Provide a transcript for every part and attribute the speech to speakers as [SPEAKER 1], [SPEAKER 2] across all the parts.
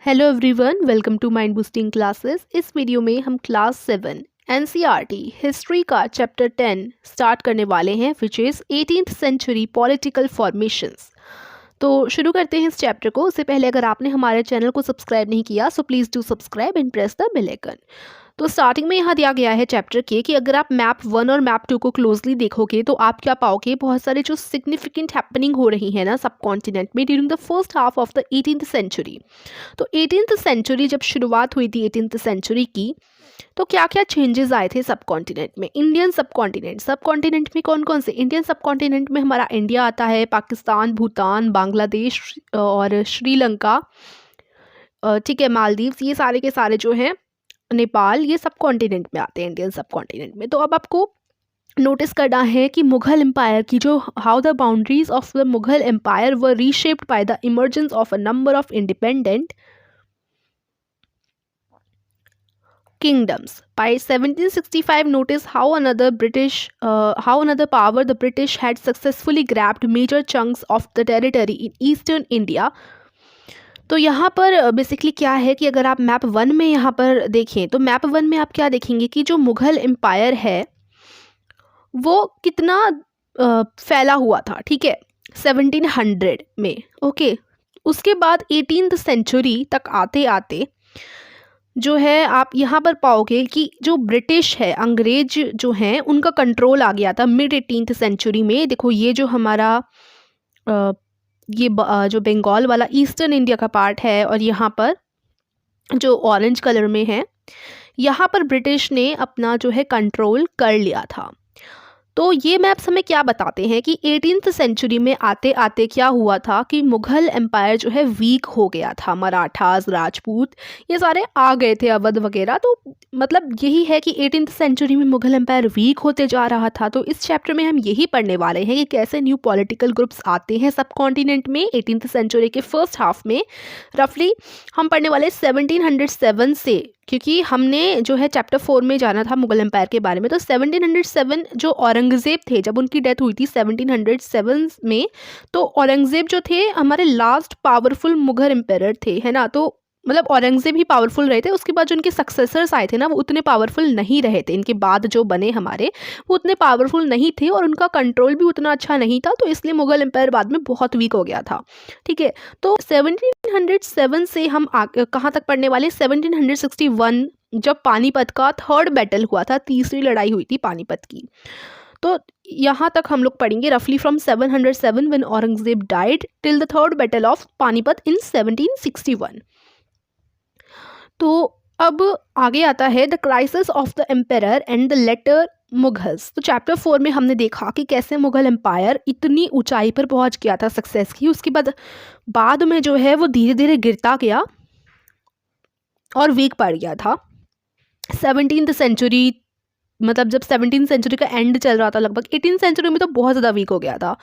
[SPEAKER 1] Hello everyone, welcome to mind boosting classes. इस video में हम क्लास 7 एनसीईआरटी हिस्ट्री का चैप्टर 10 स्टार्ट करने वाले हैं, which is 18th century political formations. तो शुरू करते हैं इस चैप्टर को। उससे पहले अगर आपने हमारे चैनल को सब्सक्राइब नहीं किया so please do subscribe and press the bell icon. तो स्टार्टिंग में यहाँ दिया गया है चैप्टर के कि अगर आप मैप 1 और मैप 2 को क्लोजली देखोगे तो आप क्या पाओगे, बहुत सारे जो सिग्निफिकेंट हैपनिंग हो रही है ना सब कॉन्टिनेंट में during the first half of the 18th century. तो 18th सेंचुरी जब शुरुआत हुई थी 18th सेंचुरी की, तो क्या क्या चेंजेस आए थे सब कॉन्टिनेंट में। इंडियन सब कॉन्टिनेंट में कौन कौन से? इंडियन सब कॉन्टिनेंट में हमारा इंडिया आता है, पाकिस्तान, भूटान, बांग्लादेश और श्रीलंका, ठीक है, मालदीव्स, ये सारे के सारे जो हैं, नेपाल, ये सब कॉन्टिनेंट में आते हैं इंडियन सब कॉन्टिनेंट में। तो अब आपको नोटिस करना है कि मुगल एम्पायर की जो how the boundaries of the Mughal empire were reshaped by the emergence of a number of independent kingdoms. By 1765, notice how another power, the British, had successfully grabbed major chunks of the territory in eastern India. तो यहाँ पर basically क्या है कि अगर आप map 1 में यहाँ पर देखें तो मैप 1 में आप क्या देखेंगे कि जो मुगल एम्पायर है वो कितना फैला हुआ था, ठीक है, 1700 में। ओके, उसके बाद 18th सेंचुरी तक आते आते जो है आप यहाँ पर पाओगे कि जो ब्रिटिश है, अंग्रेज जो हैं, उनका कंट्रोल आ गया था मिड 18th सेंचुरी में। देखो ये जो हमारा जो बंगाल वाला ईस्टर्न इंडिया का पार्ट है और यहाँ पर जो ऑरेंज कलर में है, यहाँ पर ब्रिटिश ने अपना जो है कंट्रोल कर लिया था। तो ये मैप्स हमें क्या बताते हैं कि 18th सेंचुरी में आते आते क्या हुआ था कि मुगल एम्पायर जो है वीक हो गया था। मराठास, राजपूत, ये सारे आ गए थे, अवध वगैरह। तो मतलब यही है कि 18th सेंचुरी में मुगल एम्पायर वीक होते जा रहा था। तो इस चैप्टर में हम यही पढ़ने वाले हैं कि कैसे न्यू पॉलिटिकल ग्रुप्स आते हैं सब कॉन्टिनेंट में 18th सेंचुरी के फर्स्ट हाफ में। रफली हम पढ़ने वाले 1707 से, क्योंकि हमने जो है चैप्टर 4 में जाना था मुगल एम्पायर के बारे में। तो 1707 जो औरंगज़ेब थे, जब उनकी डेथ हुई थी 1707 में, तो औरंगज़ेब जो थे हमारे लास्ट पावरफुल मुगल एम्पायर थे, है ना। तो मतलब औरंगज़ेब ही पावरफुल रहे थे, उसके बाद जो उनके सक्सेसर्स आए थे ना वो उतने पावरफुल नहीं रहे थे। इनके बाद जो बने हमारे वो उतने पावरफुल नहीं थे और उनका कंट्रोल भी उतना अच्छा नहीं था, तो इसलिए मुगल एम्पायर बाद में बहुत वीक हो गया था, ठीक है। तो 1707 से हम कहाँ तक पढ़ने वाले? 1761 जब पानीपत का थर्ड बैटल हुआ था, तीसरी लड़ाई हुई थी पानीपत की। तो यहाँ तक हम लोग पढ़ेंगे रफली from 707 when Aurangzeb died till the third battle of Panipat in 1761। तो अब आगे आता है the crisis of the empire and the later Mughals. तो चैप्टर 4 में हमने देखा कि कैसे मुगल एम्पायर इतनी ऊंचाई पर पहुंच गया था सक्सेस की, उसके बाद में जो है वो धीरे धीरे गिरता गया और वीक पड़ गया था। 17th सेंचुरी, मतलब जब 17th सेंचुरी का एंड चल रहा था लगभग, 18th सेंचुरी में तो बहुत ज़्यादा वीक हो गया था।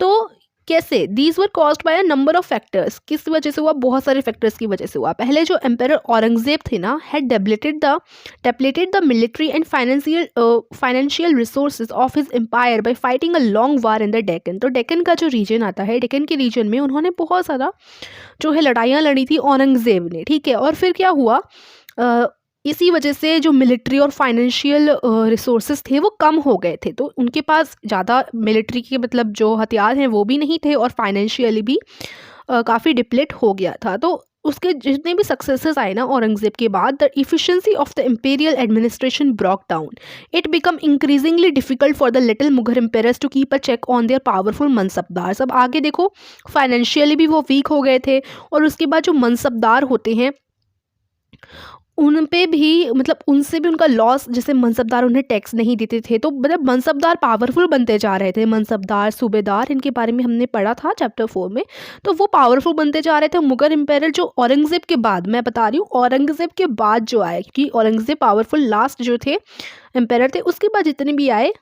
[SPEAKER 1] तो कैसे? These were caused by a number of factors. किस वजह से हुआ? बहुत सारे फैक्टर्स की वजह से हुआ। पहले जो एम्पायर औरंगजेब थे ना, had depleted the military and financial resources of his empire by fighting a long war in the Deccan. तो डेक्कन का जो रीजन आता है, डेक्कन के रीजन में उन्होंने बहुत ज़्यादा जो है लड़ाइयाँ लड़ी थी औरंगजेब ने, ठीक है। और फिर क्या हुआ, इसी वजह से जो मिलिट्री और फाइनेंशियल रिसोर्सेज थे वो कम हो गए थे। तो उनके पास ज़्यादा मिलिट्री के मतलब जो हथियार हैं वो भी नहीं थे और फाइनेंशियली भी काफ़ी डिप्लेट हो गया था। तो उसके जितने भी सक्सेसेस आए ना औरंगजेब के बाद, the efficiency of the imperial administration broke down. It become increasingly difficult for the little Mughal empires to keep a check on their powerful mansabdar. अब आगे देखो, फाइनेंशियली भी वो वीक हो गए थे और उसके बाद जो मनसबदार होते हैं उन पे भी, मतलब उनसे भी उनका लॉस, जैसे मनसबदार उन्हें टैक्स नहीं देते थे, तो मतलब मनसबदार पावरफुल बनते जा रहे थे। मनसबदार, सूबेदार, इनके बारे में हमने पढ़ा था चैप्टर 4 में। तो वो पावरफुल बनते जा रहे थे। मुगल एम्पायर जो औरंगजेब के बाद, मैं बता रही हूँ औरंगजेब के बाद जो आए, क्योंकि औरंगजेब पावरफुल लास्ट जो थे एम्पायर थे, उसके बाद जितने भी आए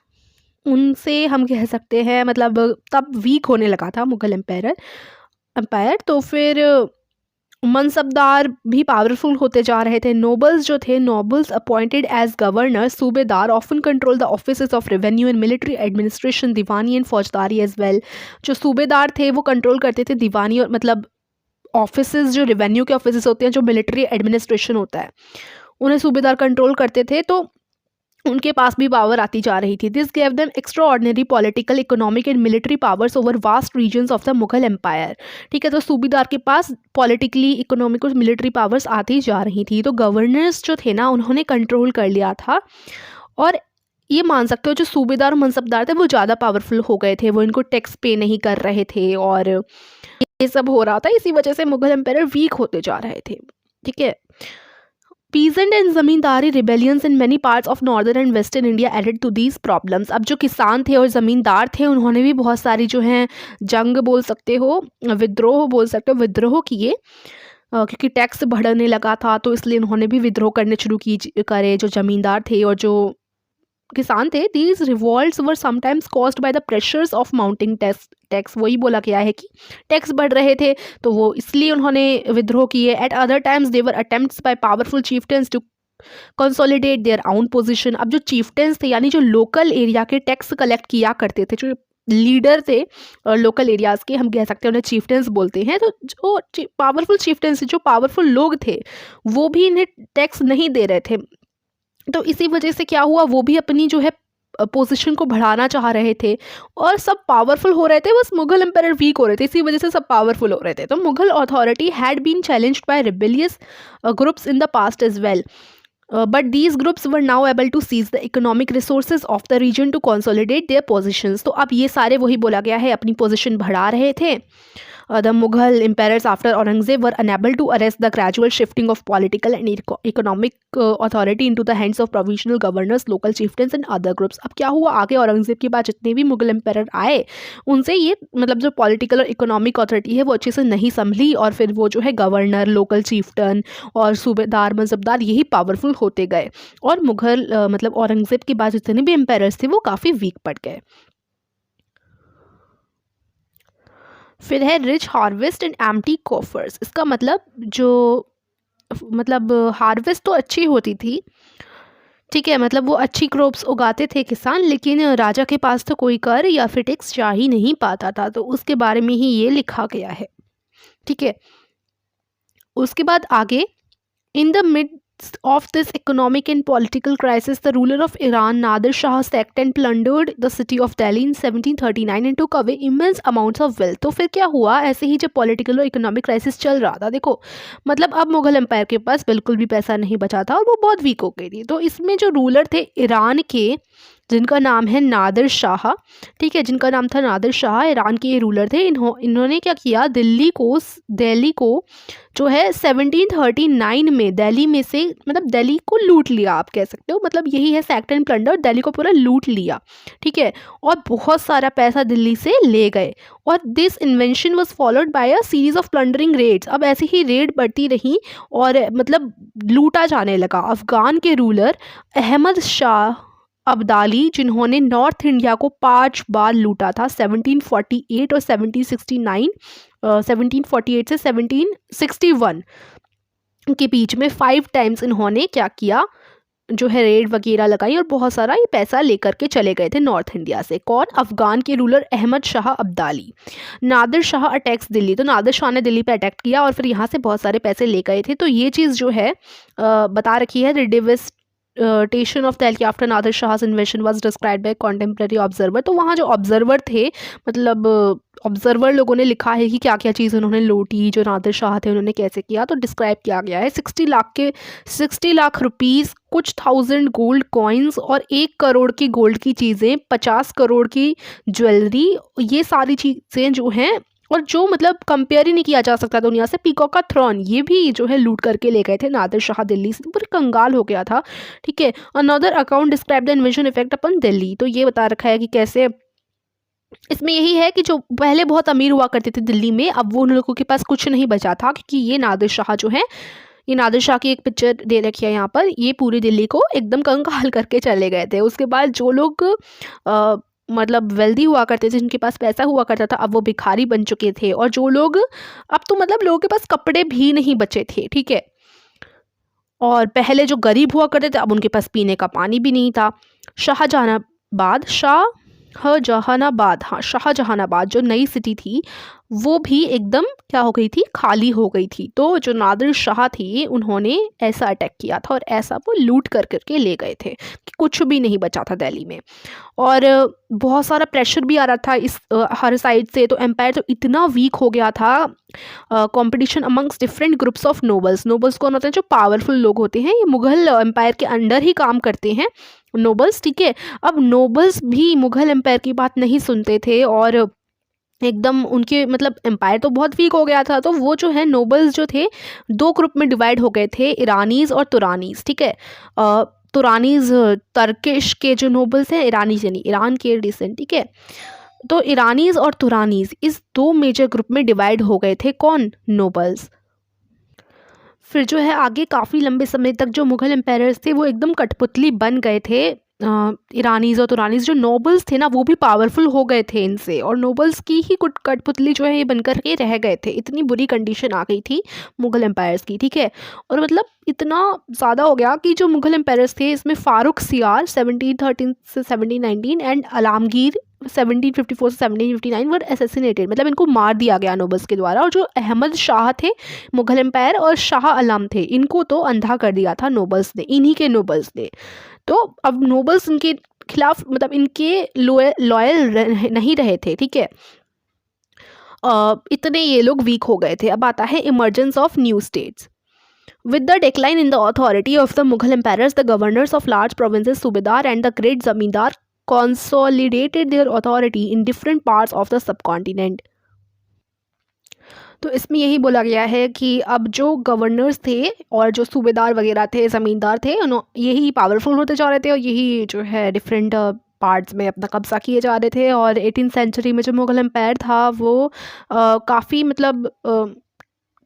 [SPEAKER 1] उनसे हम कह सकते हैं मतलब तब वीक होने लगा था मुगल एम्पायर। तो फिर मनसबदार भी पावरफुल होते जा रहे थे। नोबल्स जो थे, नोबल्स अपॉइंटेड एज गवर्नर, सूबेदार often control the offices of revenue and military administration, Deewani and फौजदारी एज वेल। जो सूबेदार थे वो कंट्रोल करते थे दीवानी और मतलब ऑफिसेज, जो रेवेन्यू के ऑफिसेज होते हैं, जो मिलिट्री एडमिनिस्ट्रेशन होता है, उन्हें सूबेदार कंट्रोल करते थे, तो उनके पास भी पावर आती जा रही थी। This gave them extraordinary political, economic and military powers over vast regions of the Mughal empire. ठीक है, तो सूबेदार के पास पॉलिटिकली, इकोनॉमिक और मिलिट्री पावर्स आती जा रही थी। तो गवर्नर्स जो थे ना, उन्होंने कंट्रोल कर लिया था। और ये मान सकते हो जो सूबेदार और मनसबदार थे वो ज़्यादा पावरफुल हो गए थे, वो इनको टैक्स पे नहीं कर रहे थे और ये सब हो रहा था। इसी वजह से मुगल एम्पायर वीक होते जा रहे थे। ठीक है, peasant and zamindari rebellions in many parts of northern and western India added to these problems. अब जो किसान थे और ज़मींदार थे, उन्होंने भी बहुत सारी जो है जंग बोल सकते हो, विद्रोह बोल सकते हो, विद्रोह किए, क्योंकि टैक्स बढ़ने लगा था, तो इसलिए उन्होंने भी विद्रोह करने शुरू करे जो ज़मींदार थे और जो किसान थे। These revolts were sometimes caused by the pressures of mounting tax. वही बोला गया है कि टैक्स बढ़ रहे थे, तो वो इसलिए उन्होंने विद्रोह किए। At other times they were attempts by powerful chieftains to consolidate their own position. अब जो चीफ्टेंस थे, यानी जो लोकल एरिया के टैक्स कलेक्ट किया करते थे, जो लीडर थे लोकल एरियाज़ के, हम कह सकते हैं उन्हें चीफ्टेंस बोलते हैं। तो जो पावरफुल चीफ्टेंस, जो पावरफुल लोग थे, वो भी इन्हें टैक्स नहीं दे रहे थे। तो इसी वजह से क्या हुआ, वो भी अपनी जो है पोजीशन को बढ़ाना चाह रहे थे और सब पावरफुल हो रहे थे, बस मुगल एम्पायर वीक हो रहे थे, इसी वजह से सब पावरफुल हो रहे थे। तो Mughal authority had been challenged by rebellious groups in the past as well, but these groups were now able to seize the economic resources of the region to consolidate their positions. तो अब ये सारे, वही बोला गया है, अपनी पोजिशन बढ़ा रहे थे। The Mughal emperors after Aurangzeb were unable to arrest the gradual shifting of political and economic authority into the hands of provisional governors, local chieftains and other groups. अब क्या हुआ, आगे औरंगजेब के बाद जितने भी मुगल एम्पायर आए, उनसे ये मतलब जो पॉलिटिकल और इकोनॉमिक अथॉरिटी है वो अच्छे से नहीं संभली, और फिर वो जो है गवर्नर, लोकल चीफ्टन और सूबेदार, मनसबदार, यही पावरफुल होते गए। और मुगल मतलब औरंगजेब के बाद जितने भी एम्पायर्स थे वो काफ़ी वीक पड़ गए। फिर है rich harvest and empty coffers. इसका मतलब जो हार्वेस्ट तो अच्छी होती थी, ठीक है, मतलब वो अच्छी क्रॉप्स उगाते थे किसान, लेकिन राजा के पास तो कोई कर या फिर टैक्स जा ही नहीं पाता था, तो उसके बारे में ही ये लिखा गया है। ठीक है, उसके बाद आगे, in the mid of this economic and political crisis, the ruler of Iran, Nadir Shah, sacked and plundered the city of Delhi in 1739 and took away immense amounts of wealth। तो फिर क्या हुआ, ऐसे ही जब पॉलिटिकल और economic crisis चल रहा था, देखो मतलब अब मुगल एम्पायर के पास बिल्कुल भी पैसा नहीं बचा था और वो बहुत वीक हो गई थी। तो इसमें जो रूलर थे ईरान के, जिनका नाम है नादिर शाह, ठीक है, जिनका नाम था नादिर शाह, ईरान के ये रूलर थे। इन्होंने क्या किया, दिल्ली को जो है 1739 में दिल्ली में से, मतलब दिल्ली को लूट लिया, आप कह सकते हो, मतलब यही है सैक्ट एंड प्लंडर, दिल्ली को पूरा लूट लिया। ठीक है, और बहुत सारा पैसा दिल्ली से ले गए। और this invention was followed by a series of plundering raids. अब ऐसे ही रेड बढ़ती रही और मतलब लूटा जाने लगा। अफगान के रूलर अहमद शाह अब्दाली, जिन्होंने नॉर्थ इंडिया को 5 बार लूटा था, 1748 और 1769, 1748 से 1761 के बीच में 5 टाइम्स इन्होंने क्या किया, जो है रेड वगैरह लगाई और बहुत सारा ये पैसा लेकर के चले गए थे नॉर्थ इंडिया से। कौन, अफगान के रूलर अहमद शाह अब्दाली। नादिर शाह अटैक्स दिल्ली, तो नादिर शाह ने दिल्ली पे अटैक किया और फिर यहाँ से बहुत सारे पैसे ले गए थे। तो ये चीज़ जो है बता रखी है, devastation of Delhi after Nadir Shah's invasion was described by contemporary observer. तो वहाँ जो ऑब्जर्वर थे, मतलब ऑब्जर्वर लोगों ने लिखा है कि क्या क्या चीज़ उन्होंने लूटी, जो नादिर शाह थे उन्होंने कैसे किया, तो डिस्क्राइब किया गया है। 60 लाख रुपीज़, कुछ 1000 गोल्ड कॉइन्स और 1 करोड़ की गोल्ड की चीज़ें, 50 करोड़ की ज्वेलरी, ये सारी चीज़ें जो हैं, और जो मतलब कंपेयर ही नहीं किया जा सकता दुनिया से, पीकॉक का थ्रोन, ये भी जो है लूट करके ले गए थे नादिर शाह दिल्ली से, पूरे कंगाल हो गया था। ठीक है, another account describe the invasion effect upon Delhi. तो ये बता रखा है कि कैसे, इसमें यही है कि जो पहले बहुत अमीर हुआ करते थे दिल्ली में, अब वो उन लोगों के पास कुछ नहीं बचा था, क्योंकि ये नादिर शाह जो है, ये नादिर शाह की एक पिक्चर दे रखी है यहाँ पर, ये पूरी दिल्ली को एकदम कंगाल करके चले गए थे। उसके बाद जो लोग मतलब वेल्दी हुआ करते थे, जिनके पास पैसा हुआ करता था, अब वो भिखारी बन चुके थे। और जो लोग, अब तो मतलब लोगों के पास कपड़े भी नहीं बचे थे। ठीक है, और पहले जो गरीब हुआ करते थे, अब उनके पास पीने का पानी भी नहीं था। शाहजहानाबाद जो नई सिटी थी, वो भी एकदम क्या हो गई थी, खाली हो गई थी। तो जो नादिर शाह थी उन्होंने ऐसा अटैक किया था और ऐसा वो लूट कर करके ले गए थे कि कुछ भी नहीं बचा था दिल्ली में। और बहुत सारा प्रेशर भी आ रहा था इस हर साइड से। तो एम्पायर तो इतना वीक हो गया था। Competition amongst different groups of nobles. Nobles कौन होते हैं? जो पावरफुल लोग होते हैं। ये मुगल एम्पायर के अंडर ही काम करते हैं नोबल्स, ठीक है। अब नोबल्स भी मुगल एम्पायर की बात नहीं सुनते थे और एकदम उनके मतलब एम्पायर तो बहुत वीक हो गया था। तो वो जो है नोबल्स जो थे दो ग्रुप में डिवाइड हो गए थे, ईरानीज और तुरानीज, ठीक है। तुरानीज तर्किश के जो नोबल्स हैं, ईरानीज यानी ईरान के डिसेंट, ठीक है। तो ईरानीज और तुरानीज इस दो मेजर ग्रुप में डिवाइड हो गए थे। कौन? नोबल्स। फिर जो है आगे काफ़ी लंबे समय तक जो मुग़ल एम्पायर्स थे वो एकदम कठपुतली बन गए थे। ईरानीज़ और तुरानीज़ जो नोबल्स थे ना वो भी पावरफुल हो गए थे इनसे, और नोबल्स की ही कुछ कठपुतली जो है ये बनकर के रह गए थे। इतनी बुरी कंडीशन आ गई थी मुग़ल एम्पायर्स की, ठीक है। और मतलब इतना ज़्यादा हो गया कि जो मुग़ल एम्पायर्स थे इसमें फ़ारुख सियार 1713 से 1719 एंड आलमगीर 1754 से 1759 वर असैसिनेटेड, मतलब इनको मार दिया गया नोबल्स के द्वारा। और जो अहमद शाह थे मुग़ल एम्पायर और शाह आलम थे, इनको तो अंधा कर दिया था नोबल्स ने, इन्हीं के नोबल्स ने। तो अब नोबल्स इनके खिलाफ मतलब इनके लॉयल नहीं रहे थे, ठीक है। इतने ये लोग वीक हो गए थे। अब आता है emergence of new states. With the decline in the authority of the Mughal emperors, the governors of large provinces, Subedar and the great Zamindar, consolidated their authority in different parts of the subcontinent. तो इसमें यही बोला गया है कि अब जो governors थे और जो सूबेदार वगैरह थे, ज़मींदार थे, यही पावरफुल होते जा रहे थे और यही जो है डिफरेंट पार्ट्स में अपना कब्जा किए जा रहे थे। और 18th सेंचुरी में जो मुग़ल एम्पायर था वो काफ़ी मतलब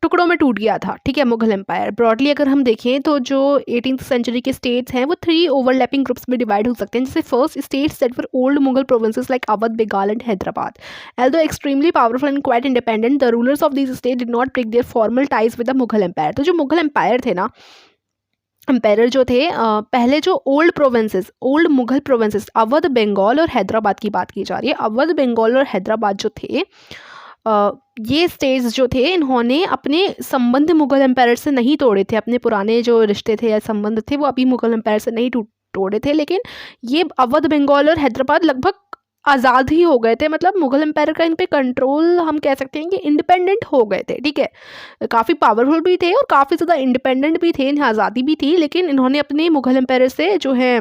[SPEAKER 1] टुकड़ों में टूट गया था, ठीक है, मुग़ल एम्पायर। ब्रॉडली अगर हम देखें तो जो 18th सेंचुरी के स्टेट्स हैं वो 3 ओवरलैपिंग ग्रुप्स में डिवाइड हो सकते हैं। जैसे first states that were old Mughal provinces like Awadh, Bengal and Hyderabad. Although extremely powerful and quite independent, the rulers of these states did not break their formal ties with the Mughal empire. तो जो Mughal empire थे ना, empire जो थे पहले जो old provinces, old Mughal provinces Awadh, Bengal और हैदराबाद की बात की जा रही है। अवध, बंगाल और हैदराबाद जो थे ये स्टेट्स जो थे इन्होंने अपने संबंध मुग़ल एम्पायर से नहीं तोड़े थे। अपने पुराने जो रिश्ते थे या संबंध थे वो अभी मुग़ल एम्पायर से नहीं तोड़े थे, लेकिन ये अवध, बंगाल और हैदराबाद लगभग आज़ाद ही हो गए थे। मतलब मुग़ल एम्पायर का इन पे कंट्रोल हम कह सकते हैं कि इंडिपेंडेंट हो गए थे, ठीक है। काफ़ी पावरफुल भी थे और काफ़ी ज़्यादा इंडिपेंडेंट भी थे, इन्हें आज़ादी भी थी, लेकिन इन्होंने अपने मुग़ल एम्पायर से जो है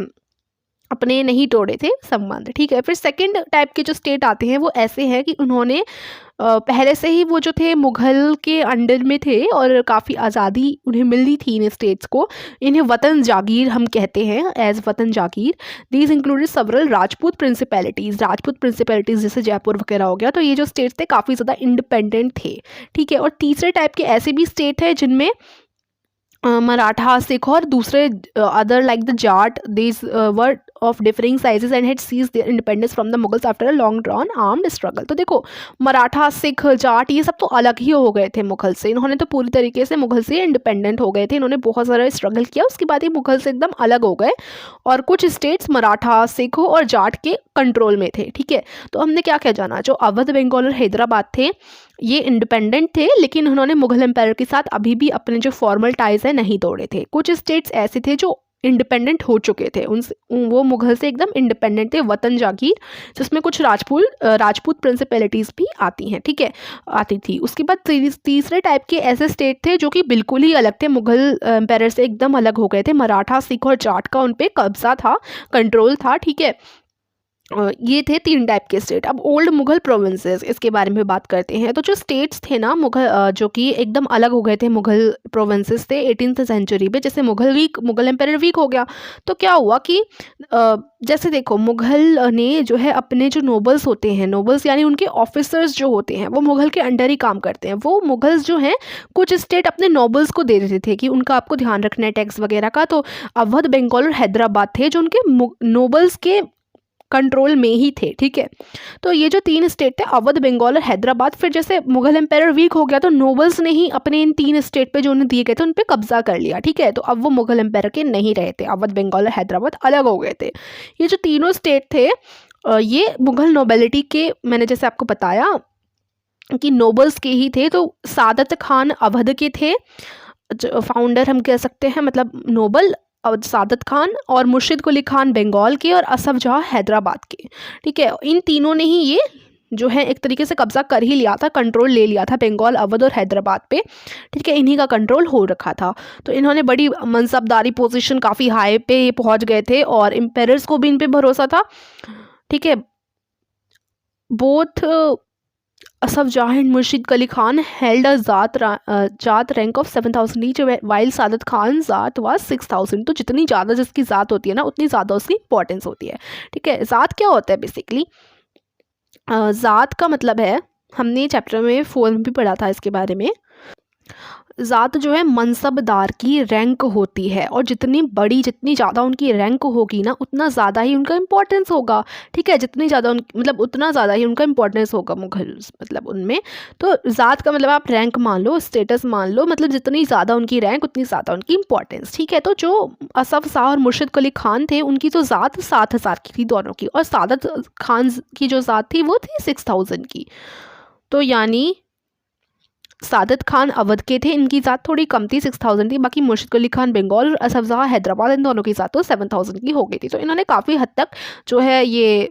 [SPEAKER 1] अपने नहीं तोड़े थे संबंध, ठीक है। फिर सेकंड टाइप के जो स्टेट आते हैं वो ऐसे हैं कि उन्होंने पहले से ही वो जो थे मुग़ल के अंडर में थे और काफ़ी आज़ादी उन्हें मिली थी इन स्टेट्स को। इन्हें वतन जागीर हम कहते हैं, एज वतन जागीर। These included several Rajput principalities जैसे जयपुर वगैरह हो गया। तो ये जो स्टेट्स थे काफ़ी ज़्यादा इंडिपेंडेंट थे, ठीक है। और तीसरे टाइप के ऐसे भी स्टेट है जिनमें मराठा, सिख और दूसरे other like the Jat, these were of differing sizes and had seized their independence from the Mughals after a long drawn armed struggle. तो देखो मराठा, सिख, जाट ये सब तो अलग ही हो गए थे मुगल से। इन्होंने तो पूरी तरीके से मुगल से इंडिपेंडेंट हो गए थे। इन्होंने बहुत सारा स्ट्रगल किया, उसके बाद ये मुगल से एकदम अलग हो गए और कुछ स्टेट्स मराठा, सिख और जाट के कंट्रोल में थे, ठीक है। तो हमने क्या क्या जाना, जो अवध, बंगाल और हैदराबाद थे ये इंडिपेंडेंट थे, लेकिन उन्होंने मुग़ल एम्पायर के साथ अभी भी अपने जो फॉर्मल टाइज है नहीं तोड़े थे। कुछ स्टेट्स ऐसे थे जो इंडिपेंडेंट हो चुके थे, उनसे वो मुग़ल से एकदम इंडिपेंडेंट थे, वतन जागीर, जिसमें कुछ राजपूत प्रिंसिपैलिटीज़ भी आती हैं, ठीक है, आती थी। उसके बाद तीसरे टाइप के ऐसे स्टेट थे जो कि बिल्कुल ही अलग थे, मुग़ल एम्पायर से एकदम अलग हो गए थे। मराठा, सिख और जाट का उन पर कब्जा था, कंट्रोल था, ठीक है। ये थे 3 टाइप के स्टेट। अब ओल्ड मुग़ल प्रोविंसेस इसके बारे में बात करते हैं। तो जो स्टेट्स थे ना मुग़ल जो कि एकदम अलग हो गए थे, मुग़ल प्रोविंसेस थे 18th सेंचुरी में। जैसे मुग़ल एम्पायर वीक हो गया तो क्या हुआ कि जैसे देखो मुग़ल ने जो है अपने जो नोबल्स होते हैं, नोबल्स यानी उनके ऑफिसर्स जो होते हैं वो मुग़ल के अंडर ही काम करते हैं। वो मुग़ल्स जो हैं कुछ स्टेट अपने नोबल्स को दे देते थे कि उनका आपको ध्यान रखना है टैक्स वगैरह का। तो अवध, बंगाल और हैदराबाद थे जो उनके नोबल्स के कंट्रोल में ही थे, ठीक है। तो ये जो 3 स्टेट थे अवध, बंगाल और हैदराबाद, फिर जैसे मुग़ल एम्पायर वीक हो गया तो नोबल्स ने ही अपने इन 3 स्टेट पे जो उन्हें दिए गए थे उन पे कब्जा कर लिया, ठीक है। तो अब वो मुग़ल एम्पायर के नहीं रहे थे, अवध, बंगाल और हैदराबाद अलग हो गए थे। ये जो तीनों स्टेट थे ये मुग़ल नोबेलिटी के, मैंने जैसे आपको बताया कि नोबल्स के ही थे। तो सादत खान अवध के थे, फाउंडर हम कह सकते हैं, मतलब नोबल और सादत खान, और मुर्शिद कुली खान बंगाल के, और असफ जहाँ हैदराबाद के। ठीक है, इन तीनों ने ही ये जो है एक तरीके से कब्जा कर ही लिया था, कंट्रोल ले लिया था बंगाल, अवध और हैदराबाद पे। ठीक है, इन्हीं का कंट्रोल हो रखा था। तो इन्होंने बड़ी मनसबदारी पोजीशन, काफ़ी हाई पे पहुंच गए थे, और एम्पायर्स को भी इन पे भरोसा था। ठीक है, बोथ असफ जहाँ एंड मुर्शिद कुली खान हेल्ड अ जात रैंक ऑफ 7,000 ईच, वाइल सादत खान जात वाज 6,000। तो जितनी ज़्यादा जिसकी ज़ात होती है ना, उतनी ज़्यादा उसकी इंपॉर्टेंस होती है। ठीक है, ज़ात क्या होता है बेसिकली? ज़ात का मतलब है, हमने चैप्टर में 4 में भी पढ़ा था इसके बारे में, ज़ात जो है मनसबदार की रैंक होती है, और जितनी बड़ी, जितनी ज़्यादा उनकी रैंक होगी ना, उतना ज़्यादा ही उनका इम्पोर्टेंस होगा। ठीक है, जितनी ज़्यादा मतलब उतना ज़्यादा ही उनका इम्पोर्टेंस होगा मुगल मतलब उनमें। तो ज़ात का मतलब आप रैंक मान लो, स्टेटस मान लो, मतलब जितनी ज़्यादा उनकी रैंक उतनी ज़्यादा उनकी इंपॉर्टेंस। ठीक है, तो जो असफ शाह और मुर्शिद कुली खान थे, उनकी तो ज़ात 7,000 की थी दोनों की, और सादत खान की जो ज़ात थी वो थी 6,000 की। तो यानी सादत खान अवध के थे, इनकी ज़ात थोड़ी कम थी, 6,000 थी। बाकी मुर्शिद कुली खान बंगाल और असफ जहाँ हैदराबाद, इन दोनों की ज़ात तो 7,000 की हो गई थी। तो इन्होंने काफ़ी हद तक जो है ये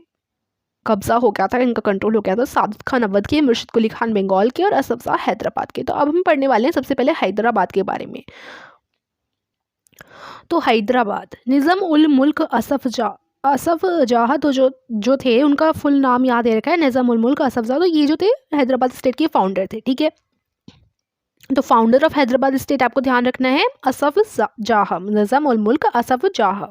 [SPEAKER 1] कब्जा हो गया था, इनका कंट्रोल हो गया था। सादत खान अवध के, मुर्शिद कुली खान बंगाल के, और असफ जहाँ हैदराबाद के। तो अब हम पढ़ने वाले हैं सबसे पहले हैदराबाद के बारे में। तो हैदराबाद, निज़ाम उल मुल्क असफ जहाँ तो जो थे, उनका फुल नाम याद दे रखा है, निज़ाम उल मुल्क असफ जहाँ। तो ये जो थे हैदराबाद स्टेट के फाउंडर थे। ठीक है, तो फाउंडर ऑफ हैदराबाद स्टेट आपको ध्यान रखना है असफ जहाँ, निज़ाम उल मुल्क असफ जहाँ।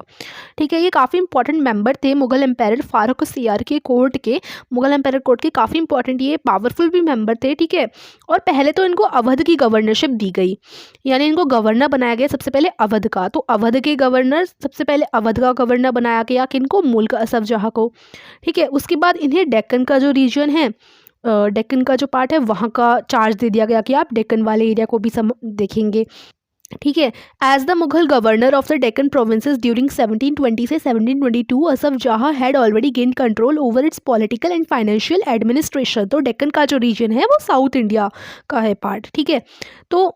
[SPEAKER 1] ठीक है, ये काफ़ी इंपॉर्टेंट मेंबर थे मुगल एम्पायर फारूक सियार के कोर्ट के, मुगल एम्पायर कोर्ट के काफ़ी इंपॉर्टेंट, ये पावरफुल भी मेंबर थे। ठीक है, और पहले तो इनको अवध की गवर्नरशिप दी गई, यानी इनको गवर्नर बनाया गया सबसे पहले अवध का। तो अवध के गवर्नर, सबसे पहले अवध का गवर्नर बनाया गया किनको? मुल्क असफ जहाँ को। ठीक है, उसके बाद इन्हें डेक्कन का जो रीजन है, डेक्कन का जो पार्ट है, वहाँ का चार्ज दे दिया गया कि आप डेक्कन वाले एरिया को भी देखेंगे। ठीक है, as the Mughal governor of the Deccan provinces during 1720 से 1722, Asaf Jah had already gain control over its political and financial administration. तो डेक्कन का जो रीजन है वो साउथ इंडिया का है पार्ट। ठीक है, तो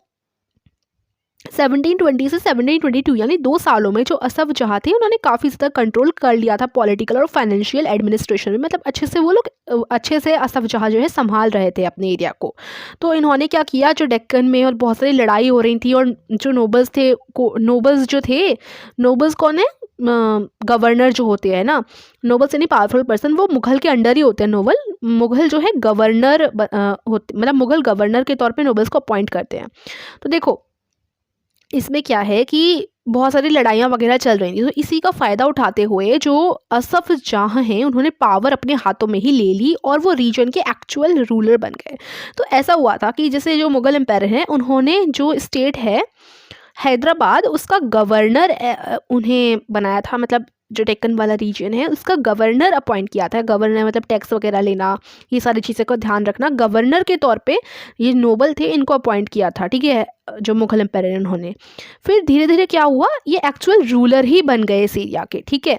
[SPEAKER 1] 1720 से 1722 यानी 2 सालों में जो असफ जहाँ थे, उन्होंने काफ़ी ज़्यादा कंट्रोल कर लिया था पॉलिटिकल और फाइनेंशियल एडमिनिस्ट्रेशन में। मतलब अच्छे से वो लोग अच्छे से असफ जहाँ जो है संभाल रहे थे अपने एरिया को। तो इन्होंने क्या किया, जो डेक्कन में और बहुत सारी लड़ाई हो रही थी, और जो नोबल्स थे, नोबल्स जो थे, नोबल्स कौन है? गवर्नर जो होते हैं ना, नोबल्स यानी पावरफुल पर्सन, वो मुगल के अंडर ही होते हैं। मुगल जो है गवर्नर होते, मतलब मुगल गवर्नर के तौर पे नोबल्स को अपॉइंट करते हैं। तो देखो इसमें क्या है कि बहुत सारी लड़ाइयाँ वगैरह चल रही थी, तो इसी का फ़ायदा उठाते हुए जो असफ जहाँ हैं, उन्होंने पावर अपने हाथों में ही ले ली, और वो रीजन के एक्चुअल रूलर बन गए। तो ऐसा हुआ था कि जैसे जो मुगल एम्पायर हैं, उन्होंने जो स्टेट है हैदराबाद, उसका गवर्नर उन्हें बनाया था, मतलब जो डेक्कन वाला रीजन है उसका गवर्नर अपॉइंट किया था। गवर्नर मतलब टैक्स वगैरह लेना, ये सारी चीज़ें का ध्यान रखना, गवर्नर के तौर पे ये नोबल थे, इनको अपॉइंट किया था। ठीक है, जो मुगल एम्पायर उन्होंने, फिर धीरे धीरे क्या हुआ, ये एक्चुअल रूलर ही बन गए इस एरिया के। ठीक है,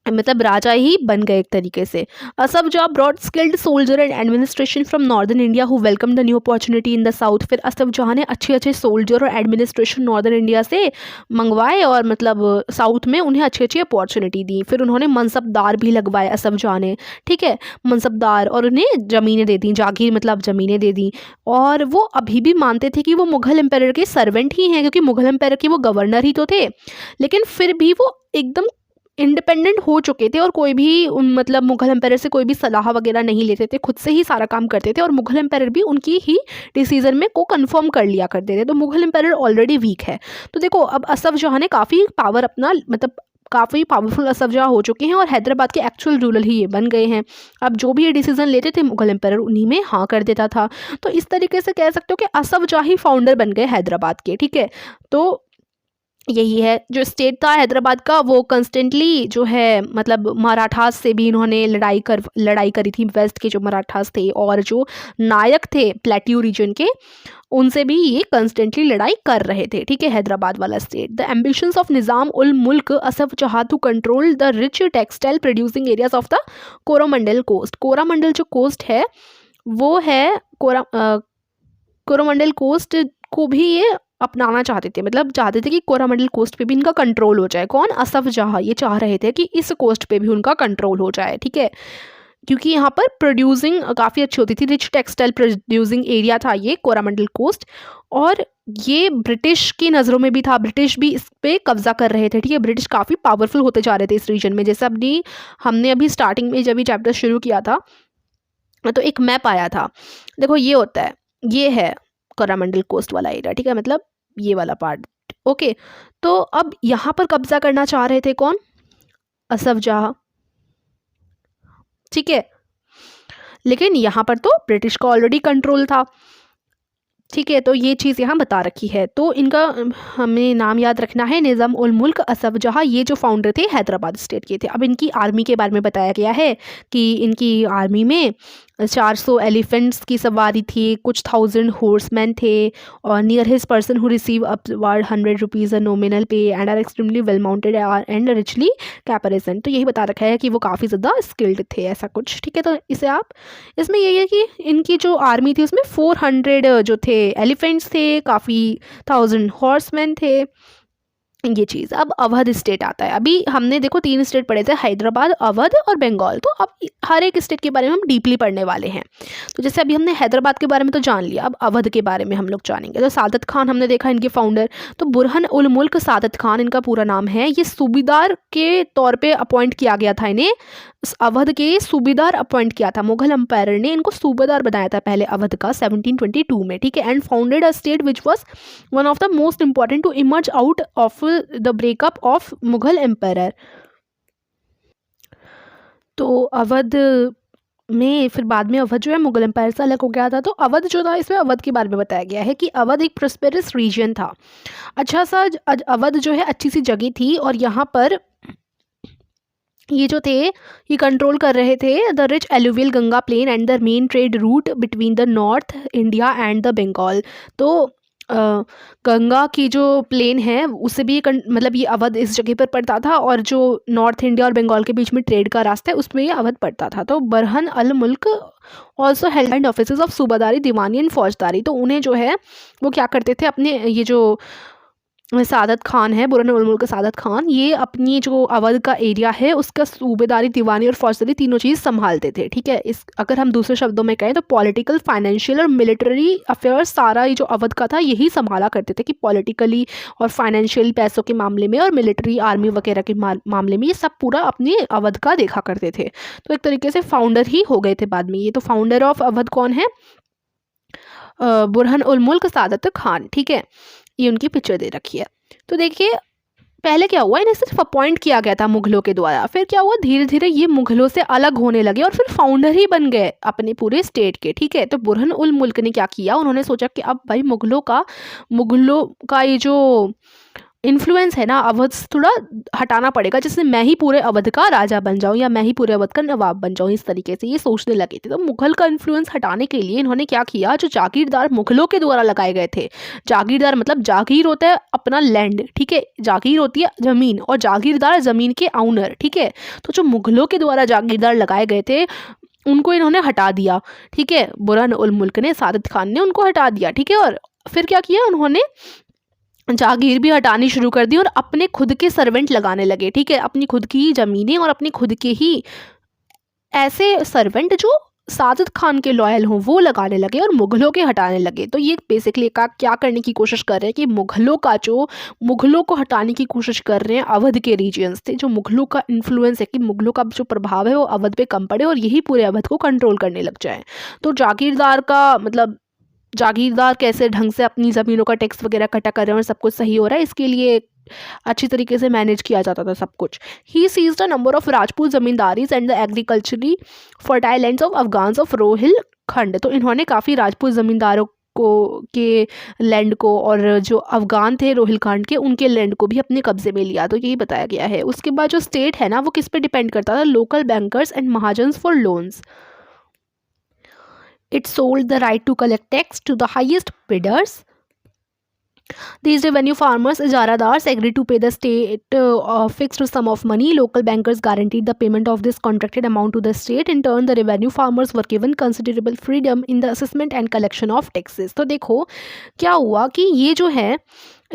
[SPEAKER 1] मतलब राजा ही बन गए एक तरीके से। Asaf Jah brought skilled soldier and administration from northern India who welcome the new opportunity in the south. फिर असफ जहाँ ने अच्छे अच्छे सोल्जर और एडमिनिस्ट्रेशन नॉर्दर्न इंडिया से मंगवाए, और मतलब साउथ में उन्हें अच्छी अच्छी अपॉर्चुनिटी दी। फिर उन्होंने मनसबदार भी लगवाए असफ जहाँ ने। ठीक है, मनसबदार, और उन्हें ज़मीनें दे दी, जागीर मतलब ज़मीनें दे दी। और वो अभी भी मानते थे कि वो मुगल एम्पायर के सर्वेंट ही हैं, क्योंकि मुगल एम्पायर के वो गवर्नर ही तो थे। लेकिन फिर भी वो एकदम इंडिपेंडेंट हो चुके थे, और कोई भी मतलब मुगल एम्पायर से कोई भी सलाह वगैरह नहीं लेते थे, खुद से ही सारा काम करते थे, और मुगल एम्पायर भी उनकी ही डिसीजन में को कंफर्म कर लिया करते थे। तो मुगल एम्पायर ऑलरेडी वीक है। तो देखो अब असफ जहाँ ने काफ़ी पावर अपना, मतलब काफ़ी पावरफुल असफ जहाँ हो चुके हैं, और हैदराबाद के एक्चुअल रूलर ही ये बन गए हैं। अब जो भी ये डिसीजन लेते थे, मुगल एम्पायर उन्हीं में हाँ कर देता था। तो इस तरीके से कह सकते हो कि असफ जहाँ ही फाउंडर बन गए हैदराबाद के। ठीक है, तो यही है जो स्टेट था हैदराबाद का, वो कंस्टेंटली जो है मतलब मराठास से भी इन्होंने लड़ाई करी थी, वेस्ट के जो मराठास थे, और जो नायक थे प्लेट्यू रीजन के, उनसे भी ये कंस्टेंटली लड़ाई कर रहे थे। ठीक है, हैदराबाद वाला state. The ambitions of Nizam ul Mulk Asaf Jah to control the rich textile producing areas of the Coromandel coast. Coromandel जो कोस्ट है वो है कोरोमंडल कोस्ट को भी ये अपनाना चाहते थे, मतलब चाहते थे कि कोरोमंडल कोस्ट पे भी इनका कंट्रोल हो जाए। कौन? असफ जहाँ ये चाह रहे थे कि इस कोस्ट पे भी उनका कंट्रोल हो जाए, ठीक है, क्योंकि यहाँ पर प्रोड्यूसिंग काफ़ी अच्छी होती थी, रिच टेक्सटाइल प्रोड्यूसिंग एरिया था ये कोरामंडल कोस्ट, और ये ब्रिटिश की नज़रों में भी था, ब्रिटिश भी इस पे कब्जा कर रहे थे, ठीक है, ब्रिटिश काफ़ी पावरफुल होते जा रहे थे इस रीजन में। जैसे हमने अभी स्टार्टिंग में जब ये चैप्टर शुरू किया था तो एक मैप आया था, देखो ये होता है, ये है कोरामंडल कोस्ट वाला एरिया, ठीक है, मतलब ये वाला पार्ट, ओके। तो अब यहाँ पर कब्जा करना चाह रहे थे कौन? असफ जहाँ, ठीक है, लेकिन यहाँ पर तो ब्रिटिश का ऑलरेडी कंट्रोल था, ठीक है, तो ये चीज़ यहाँ बता रखी है। तो इनका हमें नाम याद रखना है, निज़ाम उल मुल्क असफ जहाँ, ये जो फाउंडर थे हैदराबाद स्टेट के थे। अब इनकी आर्मी के बारे में बताया गया है कि इनकी आर्मी में 400 एलिफेंट्स की सवारी थी, कुछ 1000 हॉर्समैन थे, और near his person who receive upward 100 rupees nominal pay and are extremely well mounted and richly caparison. तो यही बता रखा है कि वो काफ़ी ज़्यादा स्किल्ड थे, ऐसा कुछ, ठीक है। तो इसे आप, इसमें यही है कि इनकी जो आर्मी थी उसमें 400 जो थे एलिफेंट्स थे, काफ़ी 1000 हॉर्समैन थे, ये चीज़। अब अवध स्टेट आता है। अभी हमने देखो 3 स्टेट पढ़े थे, हैदराबाद, अवध और बंगाल। तो अब हर एक स्टेट के बारे में हम डीपली पढ़ने वाले हैं। तो जैसे अभी हमने हैदराबाद के बारे में तो जान लिया, अब अवध के बारे में हम लोग जानेंगे। तो सादत खान हमने देखा इनके फाउंडर, तो बुरहन उल मुल्क सादत खान इनका पूरा नाम है। ये सूबेदार के तौर पे अपॉइंट किया गया था इन्हें, अवध के सूबेदार अपॉइंट किया था, मुगल एम्पायर ने इनको सूबेदार बनाया था पहले अवध का 1722 में, ठीक है। And founded a state which was one of the most important to emerge out of the breakup of Mughal empire. तो अवध में फिर बाद में अवध जो है मुगल एम्पायर से अलग हो गया था। तो अवध जो था, इसमें अवध के बारे में बताया गया है कि अवध एक प्रोस्पेरस रीजन था, अच्छा सा अवध जो है अच्छी सी जगह थी, और यहाँ पर ये जो थे ये कंट्रोल कर रहे थे the rich alluvial Ganga plain and the main trade route between the north India and the Bengal. तो गंगा की जो प्लेन है उससे भी मतलब ये अवध इस जगह पर पड़ता था, और जो नॉर्थ इंडिया और बंगाल के बीच में ट्रेड का रास्ता है उसमें ये अवध पड़ता था। तो Burhan al Mulk also held office of subadari, diwani and faujdari. तो उन्हें जो है वो क्या करते थे, अपने ये जो सादत खान है, बुरहन उल मुल्क सादत खान, ये अपनी जो अवध का एरिया है उसका सूबेदारी, दीवानी और फौजदारी तीनों चीज़ संभालते थे, ठीक है। इस अगर हम दूसरे शब्दों में कहें तो पॉलिटिकल, फाइनेंशियल और मिलिट्री अफेयर्स सारा ये जो अवध का था यही संभाला करते थे, कि पॉलिटिकली और फाइनेंशियल पैसों के मामले में और मिलिट्री आर्मी वगैरह के मामले में ये सब पूरा अपने अवध का देखा करते थे। तो एक तरीके से फाउंडर ही हो गए थे बाद में ये। तो फाउंडर ऑफ अवध कौन है? बुरहन उल मुल्क सादत खान, ठीक है, ये उनकी पिक्चर दे रखी है। तो देखिए पहले क्या हुआ, इन्हें सिर्फ अपॉइंट किया गया था मुगलों के द्वारा, फिर क्या हुआ, धीरे धीरे ये मुगलों से अलग होने लगे और फिर फाउंडर ही बन गए अपने पूरे स्टेट के, ठीक है। तो बुरहन उल मुल्क ने क्या किया, उन्होंने सोचा कि अब भाई मुगलों का ये जो इन्फ्लुएंस है ना अवध से थोड़ा हटाना पड़ेगा, जिससे मैं ही पूरे अवध का राजा बन जाऊं या मैं ही पूरे अवध का नवाब बन जाऊं, इस तरीके से ये सोचने लगे थे। तो मुगल का इन्फ्लुएंस हटाने के लिए इन्होंने क्या किया, जो जागीरदार मुगलों के द्वारा लगाए गए थे, जागीरदार मतलब जागीर होता है अपना लैंड, ठीक है, जागीर होती है ज़मीन, और जागीरदार ज़मीन के ऑनर, ठीक है। तो जो मुगलों के द्वारा जागीरदार लगाए गए थे उनको इन्होंने हटा दिया, ठीक है, बुरहान उल मुल्क ने, सादत खान ने उनको हटा दिया, ठीक है। और फिर क्या किया, उन्होंने जागीर भी हटानी शुरू कर दी और अपने खुद के सर्वेंट लगाने लगे, ठीक है, अपनी खुद की ज़मीनें और अपने खुद के ही ऐसे सर्वेंट जो सादत खान के लॉयल हों वो लगाने लगे और मुगलों के हटाने लगे। तो ये बेसिकली क्या करने की कोशिश कर रहे हैं कि मुगलों को हटाने की कोशिश कर रहे हैं। अवध के रीजन्स थे, जो मुगलों का इन्फ्लुएंस है कि मुगलों का जो प्रभाव है वो अवध पे कम पड़े और यही पूरे अवध को कंट्रोल करने लग जाए। तो जागीरदार का मतलब जागीरदार कैसे ढंग से अपनी ज़मीनों का टैक्स वगैरह इकट्ठा कर रहे हैं और सब कुछ सही हो रहा है, इसके लिए अच्छी तरीके से मैनेज किया जाता था सब कुछ। He seized a number of Rajput zamindaris and the agriculturally fertile lands of Afghans of Rohilkhand. तो इन्होंने काफ़ी राजपूत ज़मींदारों के लैंड को और जो अफगान थे रोहिलखंड के उनके लैंड को भी अपने कब्जे में लिया। तो यही बताया गया है। उसके बाद जो स्टेट है ना वो किस पे डिपेंड करता था, local bankers and mahajans for loans. It sold the right to collect tax to the highest bidders These revenue farmers, ijaradars, agreed to pay the state a fixed sum of money. Local bankers guaranteed the payment of this contracted amount to the state. In turn, the revenue farmers were given considerable freedom in the assessment and collection of taxes. तो देखो क्या हुआ कि ये जो है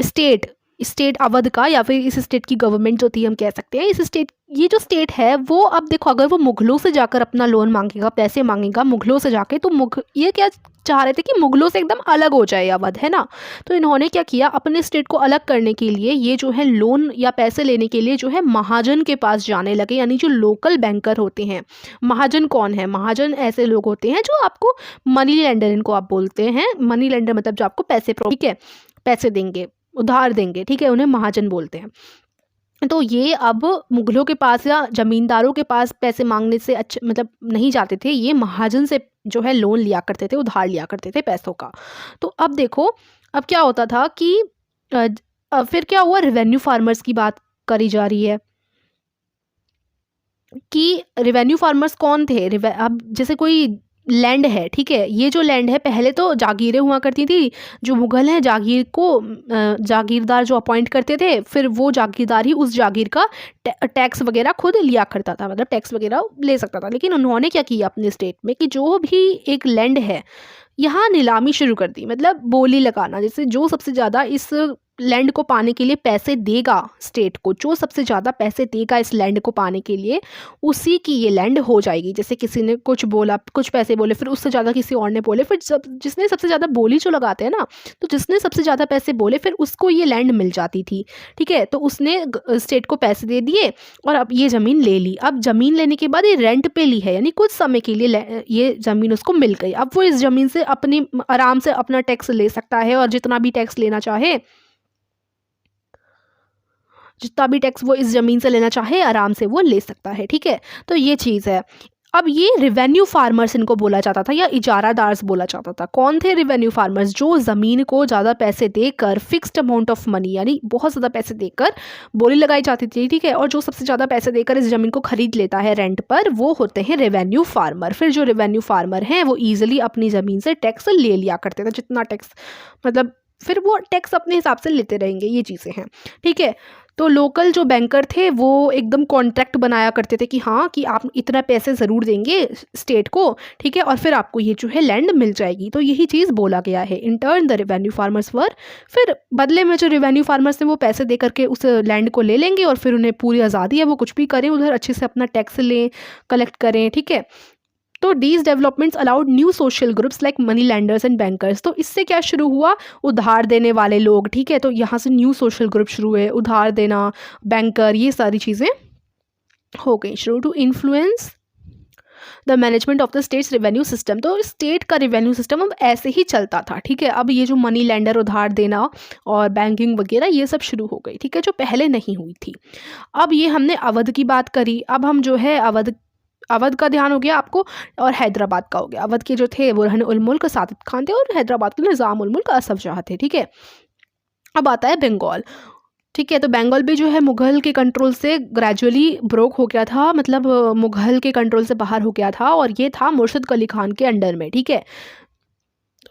[SPEAKER 1] state Awadh का, या फिर इस स्टेट की गवर्नमेंट जो थी, हम कह सकते हैं इस स्टेट, ये जो स्टेट है वो, अब देखो अगर वो मुगलों से जाकर अपना लोन मांगेगा, पैसे मांगेगा मुगलों से जाके, तो ये क्या चाह रहे थे कि मुगलों से एकदम अलग हो जाए अवध, है ना। तो इन्होंने क्या किया, अपने स्टेट को अलग करने के लिए ये जो है लोन या पैसे लेने के लिए जो है महाजन के पास जाने लगे, यानी जो लोकल बैंकर होते हैं। महाजन कौन है? महाजन ऐसे लोग होते हैं जो आपको मनी लेंडर, इनको आप बोलते हैं मनी लेंडर, मतलब जो आपको पैसे, ठीक है, पैसे देंगे, उधार देंगे, ठीक है, उन्हें महाजन बोलते हैं। तो ये अब मुगलों के पास या जमींदारों के पास पैसे मांगने से अच्छा मतलब नहीं जाते थे, ये महाजन से जो है लोन लिया करते थे, उधार लिया करते थे पैसों का। तो अब देखो अब क्या होता था कि फिर क्या हुआ, रेवेन्यू फार्मर्स की बात करी जा रही है कि रेवेन्यू फार्मर्स कौन थे। अब जैसे कोई लैंड है, ठीक है, ये जो लैंड है, पहले तो जागीरें हुआ करती थी, जो मुगल हैं जागीर को जागीरदार जो अपॉइंट करते थे, फिर वो जागीरदार ही उस जागीर का टैक्स वगैरह खुद लिया करता था, मतलब टैक्स वगैरह ले सकता था। लेकिन उन्होंने क्या किया अपने स्टेट में कि जो भी एक लैंड है यहाँ नीलामी शुरू कर दी, मतलब बोली लगाना, जैसे जो सबसे ज़्यादा इस लैंड को पाने के लिए पैसे देगा, स्टेट को जो सबसे ज़्यादा पैसे देगा इस लैंड को पाने के लिए, उसी की ये लैंड हो जाएगी। जैसे किसी ने कुछ बोला, कुछ पैसे बोले, फिर उससे ज़्यादा किसी और ने बोले, फिर जिसने सबसे ज़्यादा बोली जो लगाते हैं ना, तो जिसने सबसे ज़्यादा पैसे बोले फिर उसको ये लैंड मिल जाती थी, ठीक है। तो उसने स्टेट को पैसे दे दिए और अब ये ज़मीन ले ली। अब ज़मीन लेने के बाद ये रेंट पे ली है, यानी कुछ समय के लिए ये ज़मीन उसको मिल गई। अब वो इस ज़मीन से अपनी आराम से अपना टैक्स ले सकता है, और जितना भी टैक्स लेना चाहे, जितना भी टैक्स वो इस ज़मीन से लेना चाहे आराम से वो ले सकता है, ठीक है। तो ये चीज़ है। अब ये रेवेन्यू फार्मर्स इनको बोला जाता था, या इजारादार्स बोला जाता था। कौन थे रेवेन्यू फार्मर्स? जो ज़मीन को ज़्यादा पैसे देकर, फिक्स्ड अमाउंट ऑफ मनी, यानी बहुत ज़्यादा पैसे देकर बोली लगाई जाती थी, ठीक है, और जो सबसे ज़्यादा पैसे देकर इस ज़मीन को खरीद लेता है रेंट पर, वो होते हैं रेवेन्यू फार्मर। फिर जो रेवेन्यू फार्मर हैं वो ईजिली अपनी ज़मीन से टैक्स ले लिया करते थे, जितना टैक्स, मतलब फिर वो टैक्स अपने हिसाब से लेते रहेंगे, ये चीज़ें हैं, ठीक है। तो लोकल जो बैंकर थे वो एकदम कॉन्ट्रैक्ट बनाया करते थे कि हाँ, कि आप इतना पैसे ज़रूर देंगे स्टेट को, ठीक है, और फिर आपको ये जो है लैंड मिल जाएगी। तो यही चीज़ बोला गया है। In turn the revenue farmers were, फिर बदले में जो रेवेन्यू फार्मर्स हैं वो पैसे दे करके उस लैंड को ले लेंगे, और फिर उन्हें पूरी आज़ादी है, वो कुछ भी करें उधर, अच्छे से अपना टैक्स लें, कलेक्ट करें, ठीक है। तो these developments allowed new social groups like money landers and bankers. तो इससे क्या शुरू हुआ, उधार देने वाले लोग, ठीक है, तो यहाँ से न्यू सोशल ग्रुप शुरू हुए, उधार देना, बैंकर, ये सारी चीज़ें हो गई शुरू। To influence the management of the state's revenue system. तो स्टेट का रेवेन्यू सिस्टम अब ऐसे ही चलता था, ठीक है। अब ये जो मनी लैंडर, उधार देना और बैंकिंग वगैरह, ये सब शुरू हो गई, ठीक है, जो पहले नहीं हुई थी। अब ये हमने अवध की बात करी, अब हम जो है अवध का ध्यान हो गया आपको, और हैदराबाद का हो गया। अवध के जो थे वो रहने उल मुल्क सादिक खान थे, और हैदराबाद के निज़ाम उल मुल्क असफ जाह थे, ठीक है। अब आता है बंगाल, ठीक है। तो बंगाल भी जो है मुग़ल के कंट्रोल से ग्रेजुअली ब्रोक हो गया था, मतलब मुग़ल के कंट्रोल से बाहर हो गया था, और ये था मुर्शिद अली खान के अंडर में, ठीक है।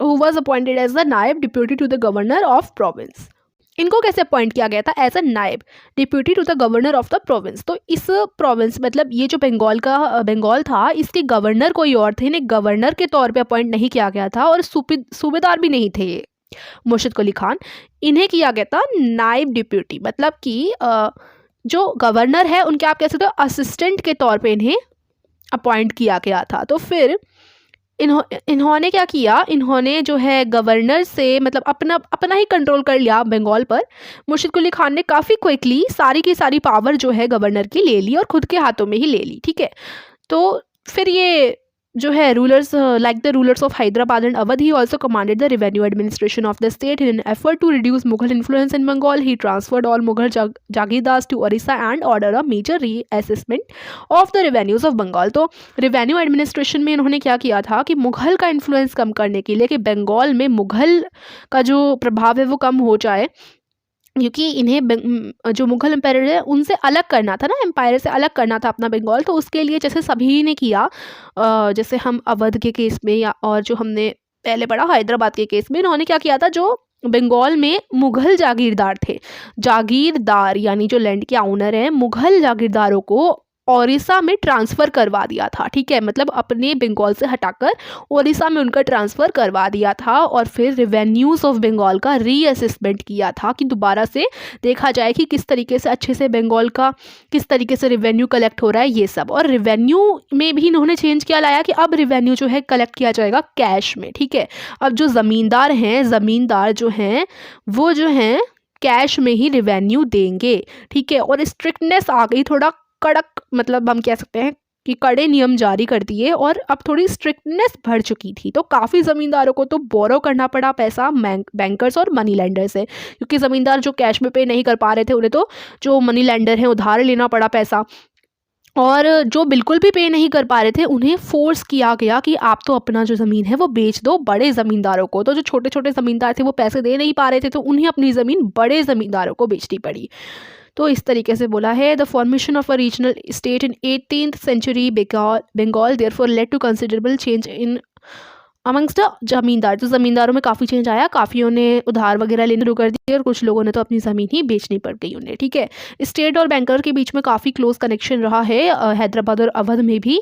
[SPEAKER 1] Who was appointed as the naib deputy to the governor of province. इनको कैसे अपॉइंट किया गया था? As a naib deputy to the governor of the province. तो इस प्रोविंस, मतलब ये जो बंगाल था, इसके गवर्नर कोई और थे, इन्हें गवर्नर के तौर पे अपॉइंट नहीं किया गया था, और सूबेदार भी नहीं थे ये मुर्शिद अली खान। इन्हें किया गया था नायब डिप्यूटी, मतलब कि जो गवर्नर है उनके, आप कह सकते हो, असिस्टेंट के तौर पे इन्हें अपॉइंट किया गया था। तो फिर इन्होंने क्या किया, इन्होंने जो है गवर्नर से मतलब अपना ही कंट्रोल कर लिया बंगाल पर। मुर्शिद अली खान ने काफ़ी क्विकली सारी की सारी पावर जो है गवर्नर की ले ली, और खुद के हाथों में ही ले ली, ठीक है। तो फिर ये जो है rulers, like the rulers of Hyderabad and Awadh, he also commanded the revenue administration of the state. In an effort to reduce Mughal influence in Bengal, he transferred all Mughal jagirdars to Odisha and order a major reassessment of the revenues of Bengal. तो revenue administration में इन्होंने क्या किया था कि मुगल का influence कम करने के लिए, कि बंगाल में मुगल का जो प्रभाव है वो कम हो जाए, क्योंकि इन्हें जो मुगल एम्पायर है उनसे अलग करना था ना, एम्पायर से अलग करना था अपना बंगाल। तो उसके लिए जैसे सभी ने किया, जैसे हम अवध के केस में, या और जो हमने पहले पढ़ा हैदराबाद के केस में, इन्होंने क्या किया था, जो बंगाल में मुगल जागीरदार थे। जागीरदार यानी जो लैंड के ओनर हैं, मुगल जागीरदारों को ओडिशा में ट्रांसफ़र करवा दिया था, ठीक है। मतलब अपने बंगाल से हटाकर ओडिशा में उनका ट्रांसफ़र करवा दिया था और फिर रेवेन्यूज़ ऑफ बंगाल का रीअसेसमेंट किया था कि दोबारा से देखा जाए कि किस तरीके से अच्छे से बंगाल का किस तरीके से रेवेन्यू कलेक्ट हो रहा है, ये सब। और रेवेन्यू में भी इन्होंने चेंज क्या लाया कि अब रेवेन्यू जो है कलेक्ट किया जाएगा कैश में, ठीक है। अब जो ज़मींदार जो हैं वो जो हैं कैश में ही रेवेन्यू देंगे, ठीक है। और स्ट्रिक्टनेस आ गई, थोड़ा कड़क, मतलब हम कह सकते हैं कि कड़े नियम जारी कर दिए और अब थोड़ी स्ट्रिक्टनेस बढ़ चुकी थी। तो काफ़ी ज़मींदारों को तो बोरो करना पड़ा पैसा बैंकर्स और मनी लेंडर से, क्योंकि ज़मींदार जो कैश में पे नहीं कर पा रहे थे उन्हें तो जो मनी लेंडर हैं उधार लेना पड़ा पैसा। और जो बिल्कुल भी पे नहीं कर पा रहे थे उन्हें फोर्स किया गया कि आप तो अपना जो ज़मीन है वो बेच दो बड़े ज़मींदारों को। तो जो छोटे छोटे ज़मींदार थे वो पैसे दे नहीं पा रहे थे, तो उन्हें अपनी ज़मीन बड़े ज़मींदारों को बेचनी पड़ी। तो इस तरीके से बोला है, the formation of a regional state in 18th century Bengal therefore led to considerable change in amongst the zamindar. तो ज़मींदारों में काफ़ी चेंज आया, काफ़ियों ने उधार वगैरह लेना शुरू कर दिए और कुछ लोगों ने तो अपनी ज़मीन ही बेचनी पड़ गई उन्हें, ठीक है। स्टेट और बैंकर के बीच में काफ़ी क्लोज कनेक्शन रहा है। हैदराबाद और अवध में भी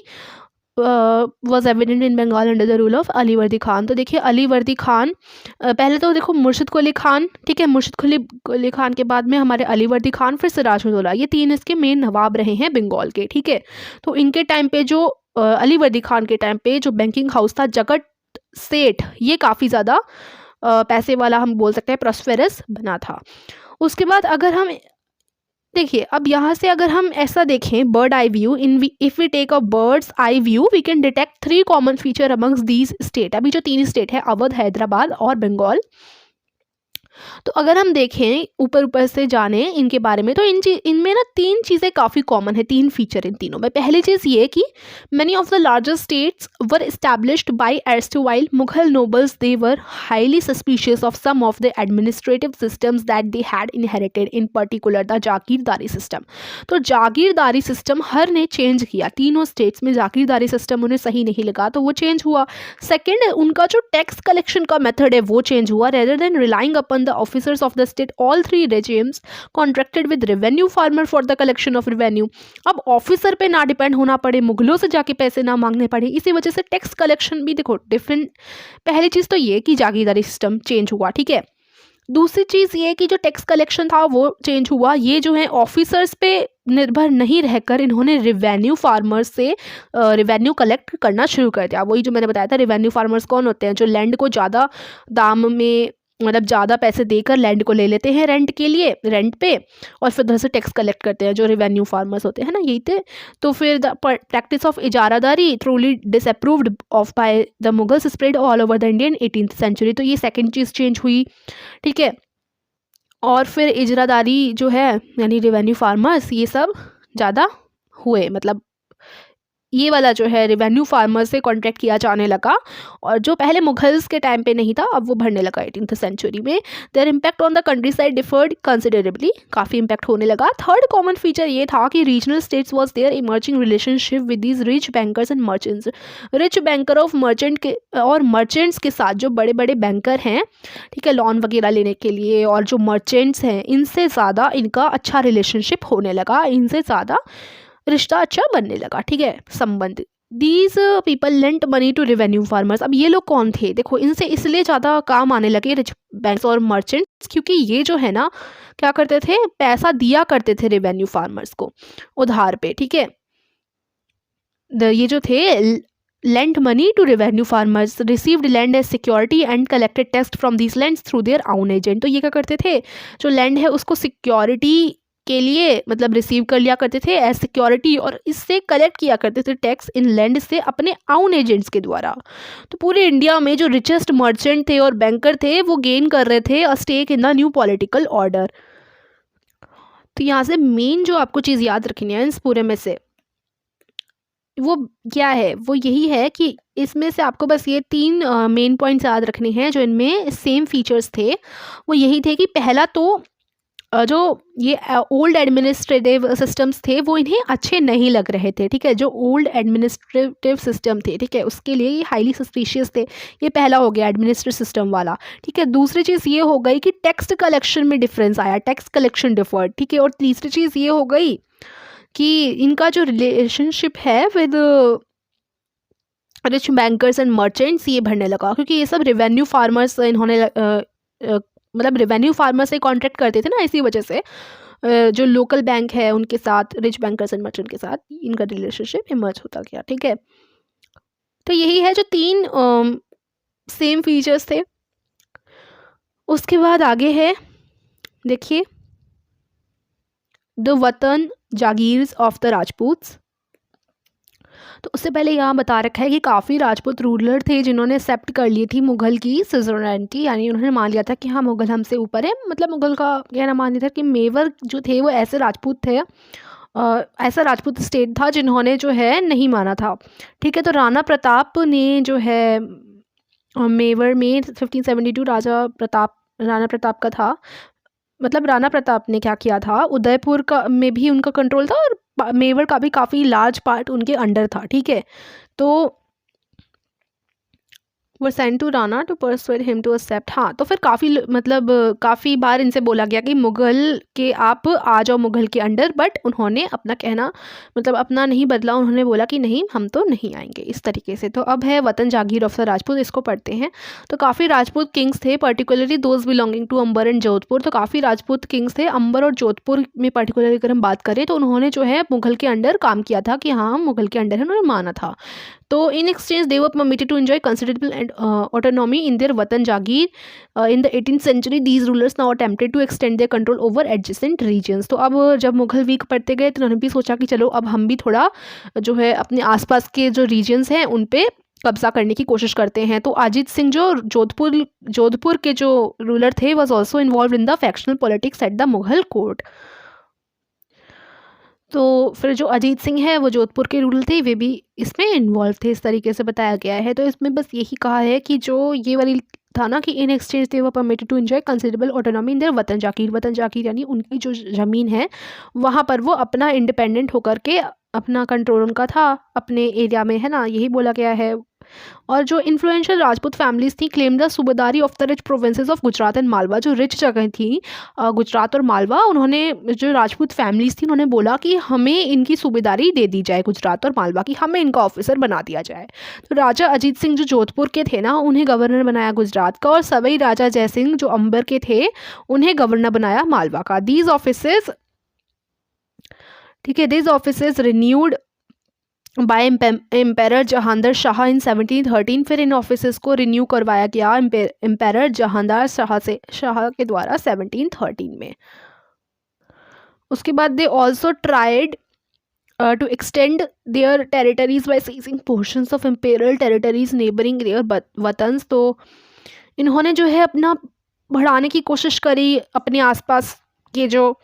[SPEAKER 1] was evident in Bengal under the rule of Ali Vardi Khan. तो देखिए अली वर्दी खान, पहले तो देखो मुर्शिद कुली खान, ठीक है। मुर्शिद कुली खान के बाद में हमारे अली वर्दी खान, फिर सिराजुद्दौला, ये तीन इसके मेन नवाब रहे हैं बंगाल के, ठीक है। तो इनके टाइम पे जो अली वर्दी खान के टाइम पे जो बैंकिंग हाउस था जगत सेठ, ये काफ़ी ज़्यादा पैसे वाला हम बोल सकते हैं प्रॉस्पेरस बना था। उसके बाद अगर हम देखिए, अब यहाँ से अगर हम ऐसा देखें bird eye view, if we take a bird's eye view we can detect 3 common feature amongst these state. अभी जो 3 स्टेट है अवध, हैदराबाद और बंगाल, तो अगर हम देखें ऊपर ऊपर से जाने इनके बारे में, तो इनमें ना 3 चीज़ें काफ़ी कॉमन है, 3 फीचर इन तीनों में। पहली चीज़ ये कि many of the largest states were established by erstwhile Mughal nobles. They were highly suspicious of some of the administrative systems that they had inherited, in particular the jagirdari system. तो jagirdari system हर ने change किया, तीनों स्टेट्स में जागीरदारी system उन्हें सही नहीं लगा तो वो चेंज हुआ। सेकेंड, उनका जो टैक्स कलेक्शन का मेथड है वो चेंज हुआ। Rather than relying upon the officers of the state, all 3 regimes contracted with revenue farmer for the collection of revenue। अब ऑफिसर पे ना डिपेंड होना पड़े, मुगलों से जाके पैसे ना मांगने पड़े, इसी वजह से टैक्स कलेक्शन भी देखो डिफरेंट। पहली चीज़ तो ये कि जागीरदारी सिस्टम चेंज हुआ, ठीक है। दूसरी चीज़ ये कि जो टैक्स कलेक्शन था वो चेंज हुआ। ये जो है ऑफिसर्स पे निर्भर नहीं रहकर इन्होंने रेवेन्यू फार्मर्स से रेवेन्यू कलेक्ट करना शुरू कर दिया। वही जो मैंने बताया था, रेवेन्यू फार्मर्स कौन होते हैं, जो लैंड को ज़्यादा दाम में, मतलब ज़्यादा पैसे देकर लैंड को ले लेते हैं रेंट के लिए, रेंट पे, और फिर उधर से टैक्स कलेक्ट करते हैं, जो रेवेन्यू फार्मर्स होते हैं ना, यही थे। तो फिर the practice of ijaradari truly disapproved of by the Mughals spread all over the Indian 18th century. तो ये सेकेंड चीज़ चेंज हुई, ठीक है। और फिर इजरादारी जो है यानी रेवेन्यू फार्मर्स, ये सब ज़्यादा हुए, मतलब ये वाला जो है रेवेन्यू फार्मर से कॉन्ट्रैक्ट किया जाने लगा, और जो पहले मुगल्स के टाइम पे नहीं था अब वो बढ़ने लगा 18th सेंचुरी में। Their impact on the countryside differed considerably, काफ़ी इम्पैक्ट होने लगा। थर्ड कॉमन फीचर ये था कि regional states was their emerging relationship with these rich bankers and merchants. Rich banker of merchant के और मर्चेंट्स के साथ, जो बड़े बड़े बैंकर हैं, ठीक है, लोन वगैरह लेने के लिए, और जो मर्चेंट्स हैं इनसे ज़्यादा इनका अच्छा रिलेशनशिप होने लगा, इनसे ज़्यादा रिश्ता अच्छा बनने लगा, ठीक है, संबंध। These people lent money to revenue farmers. अब ये लोग कौन थे, देखो इनसे इसलिए ज़्यादा काम आने लगे रिच बैंक्स और मर्चेंट्स, क्योंकि ये जो है ना क्या करते थे, पैसा दिया करते थे रेवेन्यू फार्मर्स को उधार पे, ठीक है। ये जो थे lent money to revenue farmers, received land as security and collected tax from these lands through their own agent। तो ये क्या करते थे, जो लैंड है उसको सिक्योरिटी के लिए मतलब रिसीव कर लिया करते थे एज सिक्योरिटी, और इससे कलेक्ट किया करते थे टैक्स इन लैंड से अपने आउन एजेंट्स के द्वारा। तो पूरे इंडिया में जो रिचेस्ट मर्चेंट थे और बैंकर थे वो गेन कर रहे थे a stake in the new political order. तो यहाँ से मेन जो आपको चीज़ याद रखनी है इस पूरे में से वो क्या है, वो यही है कि इसमें से आपको बस ये 3 मेन पॉइंट्स याद रखने हैं जो इनमें सेम फीचर्स थे। वो यही थे कि पहला तो जो ये ओल्ड एडमिनिस्ट्रेटिव सिस्टम्स थे वो इन्हें अच्छे नहीं लग रहे थे, ठीक है। जो ओल्ड एडमिनिस्ट्रेटिव सिस्टम थे, ठीक है, उसके लिए ये हाईली सस्पिशियस थे। ये पहला हो गया एडमिनिस्ट्रेटिव सिस्टम वाला, ठीक है। दूसरी चीज़ ये हो गई कि टैक्स कलेक्शन में डिफरेंस आया, टैक्स कलेक्शन डिफर्ड, ठीक है। और तीसरी चीज़ ये हो गई कि इनका जो रिलेशनशिप है with rich bankers and merchants ये बढ़ने लगा, क्योंकि ये सब रेवेन्यू फार्मर्स इन्होंने मतलब रेवेन्यू फार्मर से कॉन्ट्रैक्ट करते थे ना, इसी वजह से जो लोकल बैंक है उनके साथ, रिच बैंकर्स एंड मर्चेंट के साथ इनका रिलेशनशिप इमर्ज होता गया, ठीक है। तो यही है जो तीन सेम फीचर्स थे। उसके बाद आगे है, देखिए, द वतन जागीर्स ऑफ द राजपूत्स। तो उससे पहले यहाँ बता रखा है कि काफ़ी राजपूत रूलर थे जिन्होंने एक्सेप्ट कर ली थी मुग़ल की सिजरनिटी, यानी उन्होंने मान लिया था कि हाँ मुग़ल हमसे ऊपर है। मतलब मुग़ल का कहना मान लिया था कि मेवर जो थे वो ऐसे राजपूत थे, ऐसा राजपूत स्टेट था जिन्होंने जो है नहीं माना था, ठीक है। तो राणा प्रताप ने जो है मेवर में 1572 राणा प्रताप का था। मतलब राणा प्रताप ने क्या किया था, उदयपुर का में भी उनका कंट्रोल था और मेवाड़ का भी काफ़ी लार्ज पार्ट उनके अंडर था, ठीक है। तो were sent to Rana to persuade him to accept. हाँ, तो फिर काफ़ी बार इनसे बोला गया कि मुग़ल के आप आ जाओ मुग़ल के अंडर, बट उन्होंने अपना कहना मतलब अपना नहीं बदला। उन्होंने बोला कि नहीं, हम तो नहीं आएंगे, इस तरीके से। तो अब है वतन जागीर ऑफ द राजपूत, इसको पढ़ते हैं। तो काफ़ी राजपूत किंग्स थे, particularly those belonging to Amber and Jodhpur. तो काफ़ी राजपूत किंग्स थे अंबर और जोधपुर में, पर्टिकुलरली अगर हम बात करें तो उन्होंने जो है मुग़ल के अंडर काम किया था कि हाँ हम मुग़ल के अंडर है, उन्होंने माना था। तो in exchange they were permitted to enjoy considerable and autonomy in their watan jagir. In the 18th century these rulers now attempted to extend their control over adjacent regions. तो अब जब मुगल वीक पड़ते गए तो उन्होंने भी सोचा कि चलो अब हम भी थोड़ा जो है अपने आसपास के जो रीजन्स हैं उन पे कब्जा करने की कोशिश करते हैं। तो अजीत सिंह जो जोधपुर के जो रूलर थे was also involve in the factional politics at the Mughal court. तो फिर जो अजीत सिंह है वो जोधपुर के रूलर थे, वे भी इसमें इन्वॉल्व थे, इस तरीके से बताया गया है। तो इसमें बस यही कहा है कि जो ये वाली था ना कि in exchange they were permitted to enjoy considerable autonomy in their watan jagir यानी उनकी जो ज़मीन है वहाँ पर वो अपना इंडिपेंडेंट होकर के अपना कंट्रोल उनका था अपने एरिया में, है ना, यही बोला गया है। और जो इन्फ्लुएंशियल राजपूत फैमिलीज थी claim the सूबेदारी of the rich provinces of Gujarat and Malwa. जो रिच जगह थी गुजरात और मालवा, उन्होंने जो राजपूत फैमिलीज थी उन्होंने बोला कि हमें इनकी सूबेदारी दे दी जाए गुजरात और मालवा की, हमें इनका ऑफिसर बना दिया जाए। तो राजा अजीत सिंह जो जोधपुर के थे ना उन्हें गवर्नर बनाया गुजरात का, और सवई राजा जयसिंह जो अंबर के थे उन्हें गवर्नर बनाया मालवा का। दीज ऑफिसेज, ठीक है, these offices renewed by emperor Jahandar Shah in 1713। फिर इन ऑफिसेस को रिन्यू करवाया गया एम्पेरर जहांदार शाह के द्वारा 1713 में। उसके बाद they also tried to extend their territories by seizing portions of imperial territories neighbouring their watans. तो इन्होंने जो है अपना बढ़ाने की कोशिश करी, अपने आसपास के जो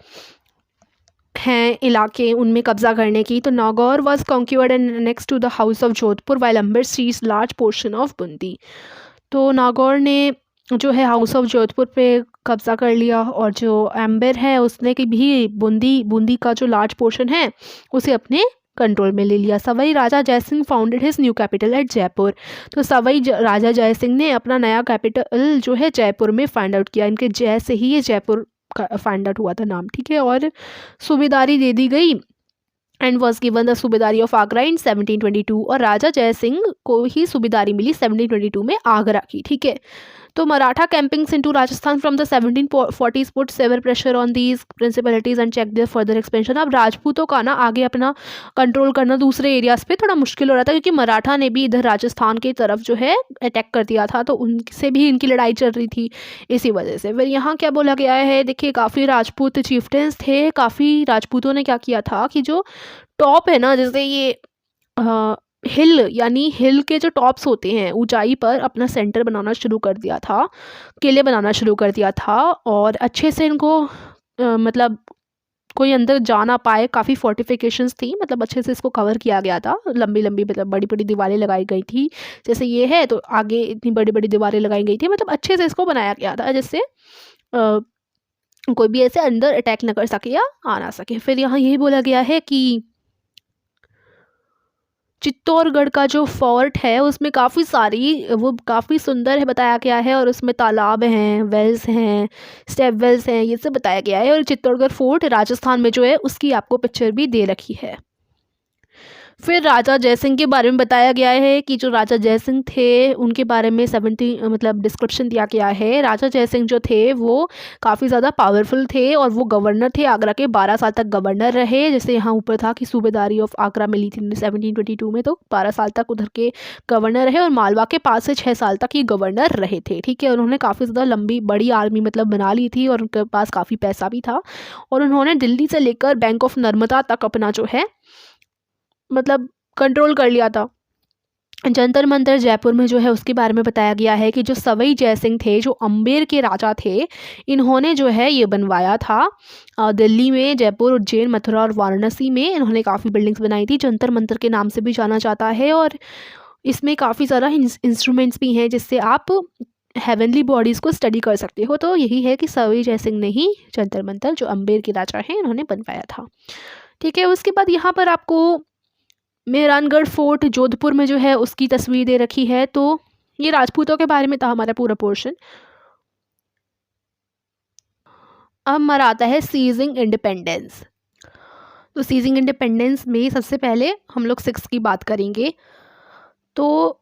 [SPEAKER 1] हैं इलाके उनमें कब्जा करने की। तो Nagaur was conquered and next to the house of Jodhpur while Amber seize large portion of Bundi. तो नागौर ने जो है हाउस ऑफ जोधपुर पे कब्जा कर लिया, और जो अंबर है उसने कि भी बूंदी का जो लार्ज पोर्शन है उसे अपने कंट्रोल में ले लिया। Sawai Raja Jai Singh founded his new capital at Jaipur. तो सवाई राजा जयसिंह ने अपना नया कैपिटल जो है जयपुर में फाइंड आउट किया। इनके जय से ही ये जयपुर फाइंड आउट हुआ था नाम, ठीक है। और सूबेदारी दे दी गई and was given the सूबेदारी of Agra in 1722। और राजा जयसिंह को ही सूबेदारी मिली 1722 में आगरा की, ठीक है। तो Maratha campaigns into Rajasthan from the 1740s put severe pressure on these principalities and check their further expansion. अब राजपूतों का ना आगे अपना कंट्रोल करना दूसरे एरियाज पे थोड़ा मुश्किल हो रहा था, क्योंकि मराठा ने भी इधर राजस्थान की तरफ जो है अटैक कर दिया था, तो उनसे भी इनकी लड़ाई चल रही थी इसी वजह से। फिर यहाँ क्या बोला गया है, देखिए, काफ़ी राजपूत चीफ्टेंस थे। काफ़ी राजपूतों ने क्या किया था कि जो टॉप है ना, जैसे ये हिल यानी हिल के जो टॉप्स होते हैं ऊंचाई पर अपना सेंटर बनाना शुरू कर दिया था, किले बनाना शुरू कर दिया था, और अच्छे से इनको मतलब कोई अंदर जा ना पाए, काफ़ी फोर्टिफिकेशंस थी, मतलब अच्छे से इसको कवर किया गया था। लंबी लंबी मतलब बड़ी बड़ी दीवारें लगाई गई थी, जैसे ये है तो आगे इतनी बड़ी बड़ी दीवारें लगाई गई थी, मतलब अच्छे से इसको बनाया गया था जिससे कोई भी ऐसे अंदर अटैक ना कर सके या आ ना सके। फिर यहाँ यही बोला गया है कि चित्तौड़गढ़ का जो फोर्ट है उसमें काफ़ी सारी वो काफ़ी सुंदर है बताया गया है, और उसमें तालाब हैं, वेल्स हैं, स्टेप वेल्स हैं, ये सब बताया गया है। और चित्तौड़गढ़ फोर्ट राजस्थान में जो है उसकी आपको पिक्चर भी दे रखी है। फिर राजा जयसिंह के बारे में बताया गया है कि जो राजा जयसिंह थे उनके बारे में 70 मतलब डिस्क्रिप्शन दिया गया है। राजा जयसिंह जो थे वो काफ़ी ज़्यादा पावरफुल थे, और वो गवर्नर थे आगरा के, 12 साल तक गवर्नर रहे। जैसे यहाँ ऊपर था कि सूबेदारी ऑफ आगरा मिली थी 1722 में, तो 12 साल तक उधर के गवर्नर रहे, और मालवा के 5 से 6 साल तक ये गवर्नर रहे थे। ठीक है, उन्होंने काफ़ी ज़्यादा लंबी बड़ी आर्मी मतलब बना ली थी, और उनके पास काफ़ी पैसा भी था, और उन्होंने दिल्ली से लेकर बैंक ऑफ नर्मदा तक अपना जो है मतलब कंट्रोल कर लिया था। जंतर मंतर जयपुर में जो है उसके बारे में बताया गया है कि जो सवाई जयसिंह थे, जो अम्बेर के राजा थे, इन्होंने जो है ये बनवाया था दिल्ली में, जयपुर, उज्जैन, मथुरा और वाराणसी में इन्होंने काफ़ी बिल्डिंग्स बनाई थी। जंतर मंतर के नाम से भी जाना जाता है, और इसमें काफ़ी ज़्यादा इंस्ट्रूमेंट्स भी हैं जिससे आप हेवनली बॉडीज़ को स्टडी कर सकते हो। तो यही है कि सवाई जयसिंह ने ही जंतर मंतर, जो अम्बेर के राजा हैं, इन्होंने बनवाया था। ठीक है, उसके बाद यहाँ पर आपको मेहरानगढ़ फोर्ट जोधपुर में जो है उसकी तस्वीर दे रखी है। तो ये राजपूतों के बारे में था हमारा पूरा पोर्शन। अब हमारा आता है सीजिंग इंडिपेंडेंस। तो सीजिंग इंडिपेंडेंस में सबसे पहले हम लोग सिक्स की बात करेंगे। तो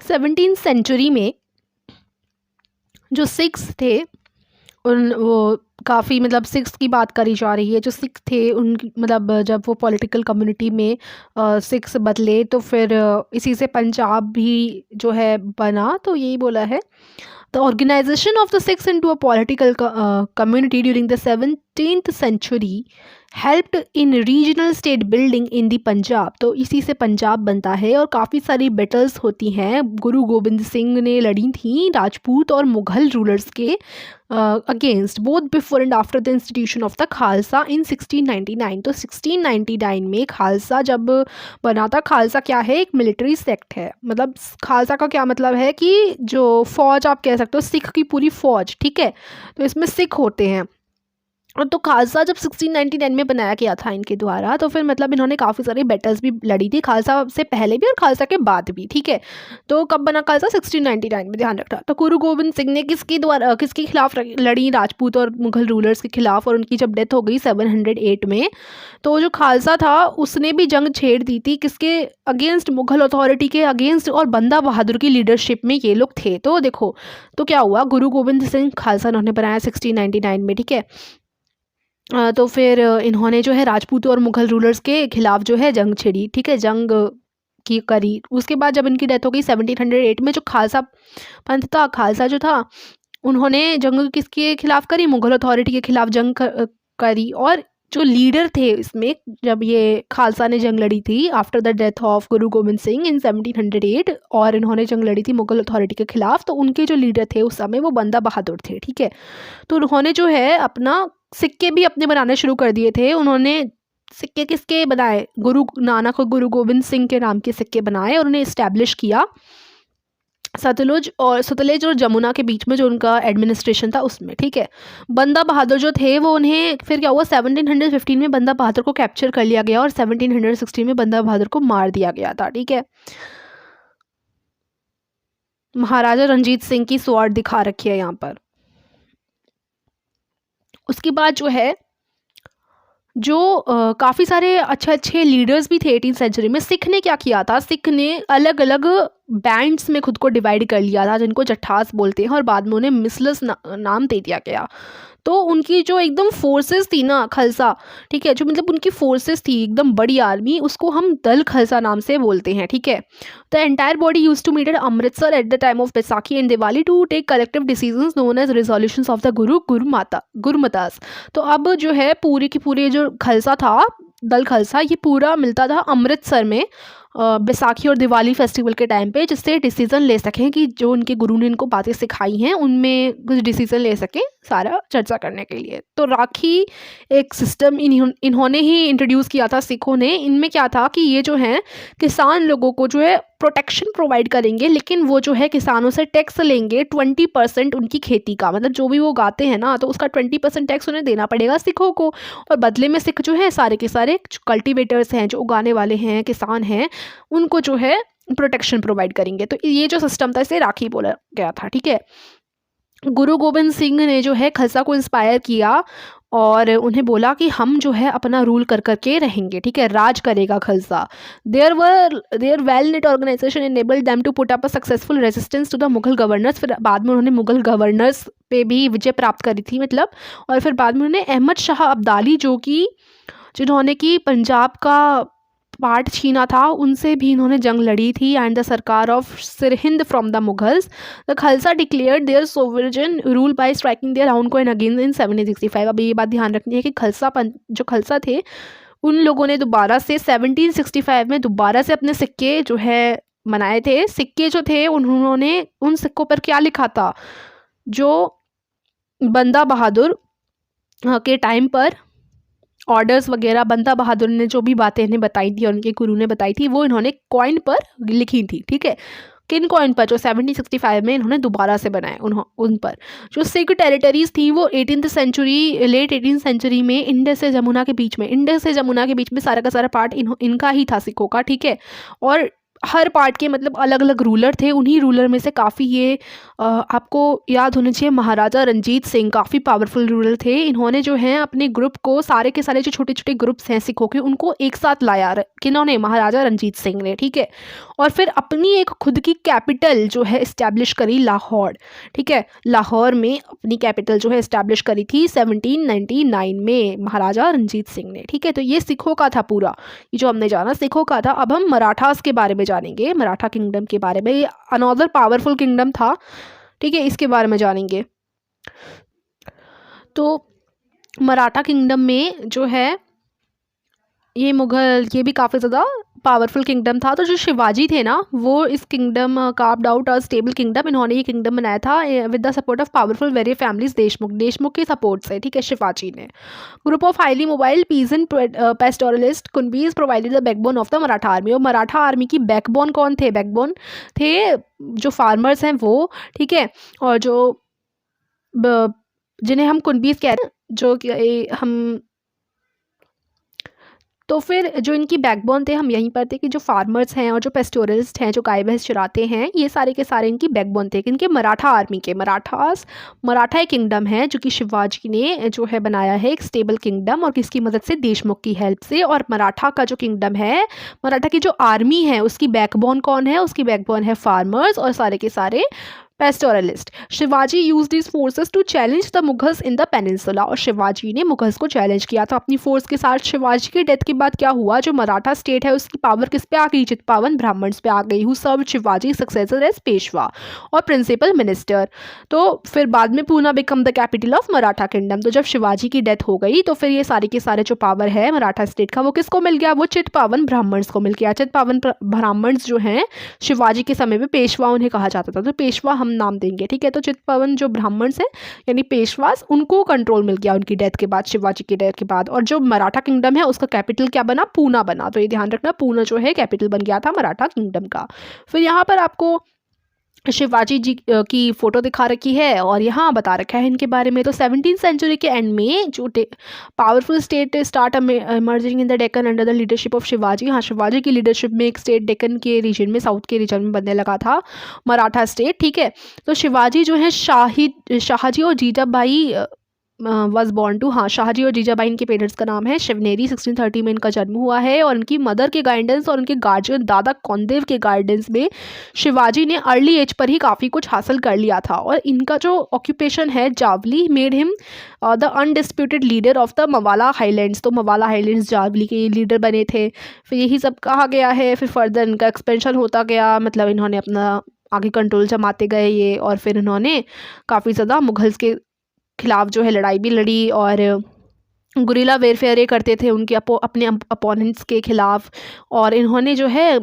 [SPEAKER 1] 17th सेंचुरी में जो सिक्स थे उन वो काफ़ी मतलब सिक्स की बात करी जा रही है। जो सिख थे उन मतलब जब वो पॉलिटिकल कम्युनिटी में सिक्स बदले, तो फिर इसी से पंजाब भी जो है बना। तो यही बोला है, the organisation of the Sikhs into a political community during the 17th century helped in regional state building in the Punjab. तो इसी से पंजाब बनता है, और काफ़ी सारी बैटल्स होती हैं गुरु गोबिंद सिंह ने लड़ी थी राजपूत और मुग़ल रूलर्स के against, both before and after the institution of the Khalsa in 1699। तो 1699 में खालसा जब बना था, खालसा क्या है, एक मिलिट्री सेक्ट है। मतलब खालसा का क्या मतलब है कि जो फ़ौज आप कह सकते हो, सिख की पूरी फ़ौज। ठीक है, तो इसमें सिख होते हैं। और तो खालसा जब 1699 में बनाया गया था इनके द्वारा, तो फिर मतलब इन्होंने काफ़ी सारी बैटल्स भी लड़ी थी, खालसा से पहले भी और खालसा के बाद भी। ठीक है, तो कब बना खालसा, 1699 में, ध्यान रखना। तो गुरु गोबिंद सिंह ने किसके खिलाफ लड़ी, राजपूत और मुग़ल रूलर्स के खिलाफ, और उनकी जब डेथ हो गई 708 में, तो जो खालसा था उसने भी जंग छेड़ दी थी किसके अगेंस्ट, मुग़ल अथॉरिटी के अगेंस्ट, और बंदा बहादुर की लीडरशिप में ये लोग थे। तो देखो, तो क्या हुआ, गुरु गोबिंद सिंह खालसा इन्होंने बनाया 1699 में। ठीक है, तो फिर इन्होंने जो है राजपूतों और मुग़ल रूलर्स के खिलाफ जो है जंग छेड़ी। ठीक है, जंग की करी। उसके बाद जब इनकी डेथ हो गई 1708 में, जो खालसा पंथ था, खालसा जो था, उन्होंने जंग किसके खिलाफ करी, मुग़ल अथॉरिटी के खिलाफ जंग करी। और जो लीडर थे इसमें, जब ये खालसा ने जंग लड़ी थी after the death of Guru Gobind Singh इन 1708, और इन्होंने जंग लड़ी थी मुग़ल अथॉरिटी के खिलाफ, तो उनके जो लीडर थे उस समय वो बंदा बहादुर थे। ठीक है, तो उन्होंने जो है अपना सिक्के भी अपने बनाने शुरू कर दिए थे। उन्होंने सिक्के किसके बनाए, गुरु नानक और गुरु गोबिंद सिंह के नाम के सिक्के बनाए, और उन्हें इस्टेब्लिश किया सतलुज और जमुना के बीच में जो उनका एडमिनिस्ट्रेशन था उसमें। ठीक है, बंदा बहादुर जो थे वो उन्हें फिर क्या हुआ, 1715 में बंदा बहादुर को कैप्चर कर लिया गया, और 1716 में बंदा बहादुर को मार दिया गया था। ठीक है, महाराजा रंजीत सिंह की स्वॉर्ड दिखा रखी है यहाँ पर। उसके बाद जो है जो काफ़ी सारे अच्छे अच्छे लीडर्स भी थे 18th सेंचुरी में। सिख ने क्या किया था, सिख ने अलग अलग बैंड्स में खुद को डिवाइड कर लिया था, जिनको जट्ठास बोलते हैं, और बाद में उन्हें मिसलस नाम दे दिया गया। तो उनकी जो एकदम फोर्सेस थी ना खालसा, ठीक है, जो मतलब उनकी फोर्सेस थी एकदम बड़ी आर्मी, उसको हम दल खालसा नाम से बोलते हैं। ठीक है, the entire body used to meet at Amritsar at the time of Baisakhi and Diwali to take collective decisions known as resolutions of the gurmatas. तो अब जो है पूरे की पूरे जो खालसा था, दल खालसा, ये पूरा मिलता था अमृतसर में बैसाखी और दिवाली फेस्टिवल के टाइम पे, जिससे डिसीज़न ले सकें कि जो उनके गुरु ने इनको बातें सिखाई हैं उनमें कुछ डिसीज़न ले सकें, सारा चर्चा करने के लिए। तो राखी एक सिस्टम इन्होंने ही इंट्रोड्यूस किया था सिखों ने। इनमें क्या था कि ये जो है किसान लोगों को जो है प्रोटेक्शन प्रोवाइड करेंगे, लेकिन वो जो है किसानों से टैक्स लेंगे 20% उनकी खेती का, मतलब जो भी वो उगाते हैं ना तो उसका 20% टैक्स उन्हें देना पड़ेगा सिखों को। और बदले में सिख जो है सारे के सारे कल्टिवेटर्स हैं, जो उगाने वाले हैं, किसान हैं, उनको जो है प्रोटेक्शन प्रोवाइड करेंगे। तो ये जो सिस्टम था इसे राखी बोला गया था। ठीक है, गुरु गोविंद सिंह ने जो है खालसा को इंस्पायर किया और उन्हें बोला कि हम जो है अपना रूल कर करके रहेंगे। ठीक है, राज करेगा Khalsa. Their well knit organisation enabled them to put up a successful resistance to the Mughal governors. फिर बाद में उन्होंने मुगल गवर्नर्स पे भी विजय प्राप्त करी थी मतलब। और फिर बाद में उन्होंने अहमद शाह अब्दाली जिन्होंने कि पंजाब का पार्ट छीना था, उनसे भी इन्होंने जंग लड़ी थी। And the sarkar of Sirhind from the Mughals. The Khalsa declared their sovereign rule by striking their own coin again in 1765। अब ये बात ध्यान रखनी है कि जो खालसा थे उन लोगों ने दोबारा से 1765 में दोबारा से अपने सिक्के जो है बनाए थे। सिक्के जो थे उन्होंने उन सिक्कों पर क्या लिखा था, जो बंदा बहादुर के टाइम पर ऑर्डर्स वगैरह, बंदा बहादुर ने जो भी बातें इन्हें बताई थी और उनके गुरु ने बताई थी, वो इन्होंने कॉइन पर लिखी थी। ठीक है, किन कॉइन पर, जो 1765 में इन्होंने दोबारा से बनाए उन पर। जो सिख टेरिटरीज थी वो 18th century, late 18th century में इंडस से जमुना के बीच में सारा का सारा पार्ट इनका ही था, सिखों का। ठीक है, और हर पार्ट के मतलब अलग अलग रूलर थे। उन्हीं रूलर में से काफ़ी ये आपको याद होना चाहिए, महाराजा रंजीत सिंह काफ़ी पावरफुल रूलर थे। इन्होंने जो है अपने ग्रुप को, सारे के सारे जो छोटे छोटे ग्रुप्स हैं सिखों के, उनको एक साथ लाया। किन्होंने? महाराजा रंजीत सिंह ने। ठीक है, और फिर अपनी एक खुद की कैपिटल जो है इस्टेब्लिश करी, लाहौर। ठीक है, लाहौर में अपनी कैपिटल जो है इस्टेब्लिश करी थी 1799 में महाराजा रंजीत सिंह ने। ठीक है, तो ये सिखों का था पूरा, ये जो हमने जाना सिखों का था। अब हम मराठास के बारे में जानेंगे, मराठा किंगडम के बारे में। ये अनदर पावरफुल किंगडम था। ठीक है, इसके बारे में जानेंगे। तो मराठा किंगडम में जो है ये मुगल, ये भी काफ़ी ज़्यादा पावरफुल किंगडम था। तो जो शिवाजी थे ना, वो इस kingdom carved out a stable kingdom, इन्होंने ये किंगडम बनाया था with the support of powerful very families, Deshmukh के सपोर्ट से। ठीक है, शिवाजी ने। Group of highly mobile peasant pastoralist Kunbis provided the backbone of the Maratha army. और मराठा आर्मी की बैकबोन कौन थे? बैकबोन थे जो फार्मर्स हैं वो। ठीक है, और जो जिन्हें हम कुनबीज कह रहे हैं, जो कि हम, तो फिर जो इनकी बैकबोन थे, हम यहीं पर थे कि जो फार्मर्स हैं और जो पेस्टोरलिस्ट हैं, जो गाय भैंस चराते हैं, ये सारे के सारे इनकी बैकबोन थे। इनके मराठा आर्मी के, मराठा एक किंगडम है जो कि शिवाजी ने जो है बनाया है, एक स्टेबल किंगडम, और किसकी मदद से? देशमुख की हेल्प से। और मराठा का जो किंगडम है, मराठा की जो आर्मी है, उसकी बैकबोन कौन है? उसकी बैकबोन है फार्मर्स और सारे के सारे pastoralist. Shivaji use this forces to challenge the Mughals in the peninsula. और शिवाजी ने मुगल्स को चैलेंज किया था अपनी फोर्स के साथ। शिवाजी की डेथ के बाद क्या हुआ, जो मराठा स्टेट है उसकी पावर किस पे आ गई? चित्पावन ब्राह्मण्स पे आ गई। Who served Shivaji successor as Peshwa और प्रिंसिपल मिनिस्टर। तो फिर बाद में Poona become the capital of Maratha kingdom. तो जब शिवाजी की डेथ हो गई तो फिर ये सारे के सारे जो पावर है मराठा स्टेट का, वो किसको मिल गया? वो चित्पावन ब्राह्मण्स को मिल गया। चित्पावन ब्राह्मण्स जो हैं शिवाजी के समय में पेशवा उन्हें कहा जाता था, तो पेशवा हम नाम देंगे। ठीक है, तो चित्पावन जो ब्राह्मण्स हैं यानी पेशवास, उनको कंट्रोल मिल गया उनकी डेथ के बाद, शिवाजी की डेथ के बाद। और जो मराठा किंगडम है उसका कैपिटल क्या बना? पूना बना। तो ये ध्यान रखना, पूना जो है कैपिटल बन गया था मराठा किंगडम का। फिर यहाँ पर आपको शिवाजी जी की फ़ोटो दिखा रखी है और यहाँ बता रखा है इनके बारे में। तो 17th सेंचुरी के एंड में जो powerful state start emerging in the Deccan under the leadership of Shivaji. हाँ, शिवाजी की लीडरशिप में एक स्टेट डेक्कन के रीजन में, साउथ के रीजन में बनने लगा था, मराठा स्टेट। ठीक है, तो शिवाजी जो है शाहजी और जीजाबाई वॉज बॉर्न टू, हाँ, शाहजी और जीजाबाई इनके पेरेंट्स का नाम है। शिवनेरी 1630 में इनका जन्म हुआ है। और उनकी मदर के गाइडेंस और उनके गार्जियन दादा कौंदेव के गाइडेंस में शिवाजी ने अर्ली एज पर ही काफ़ी कुछ हासिल कर लिया था। और इनका जो ऑक्यूपेशन है, Javli made him the undisputed leader of the Mawala highlands. तो मवाला हाईलैंड्स जावली के लीडर बने थे। फिर यही सब कहा गया है। फिर फर्दर इनका एक्सपेंशन होता गया, मतलब इन्होंने अपना आगे कंट्रोल जमाते गए ये। और फिर इन्होंने काफ़ी ज़्यादा मुगल्स के खिलाफ जो है लड़ाई भी लड़ी और गुरिल्ला वेरफेयर ये करते थे उनके अपने अपोनेंट्स के खिलाफ। और इन्होंने जो है,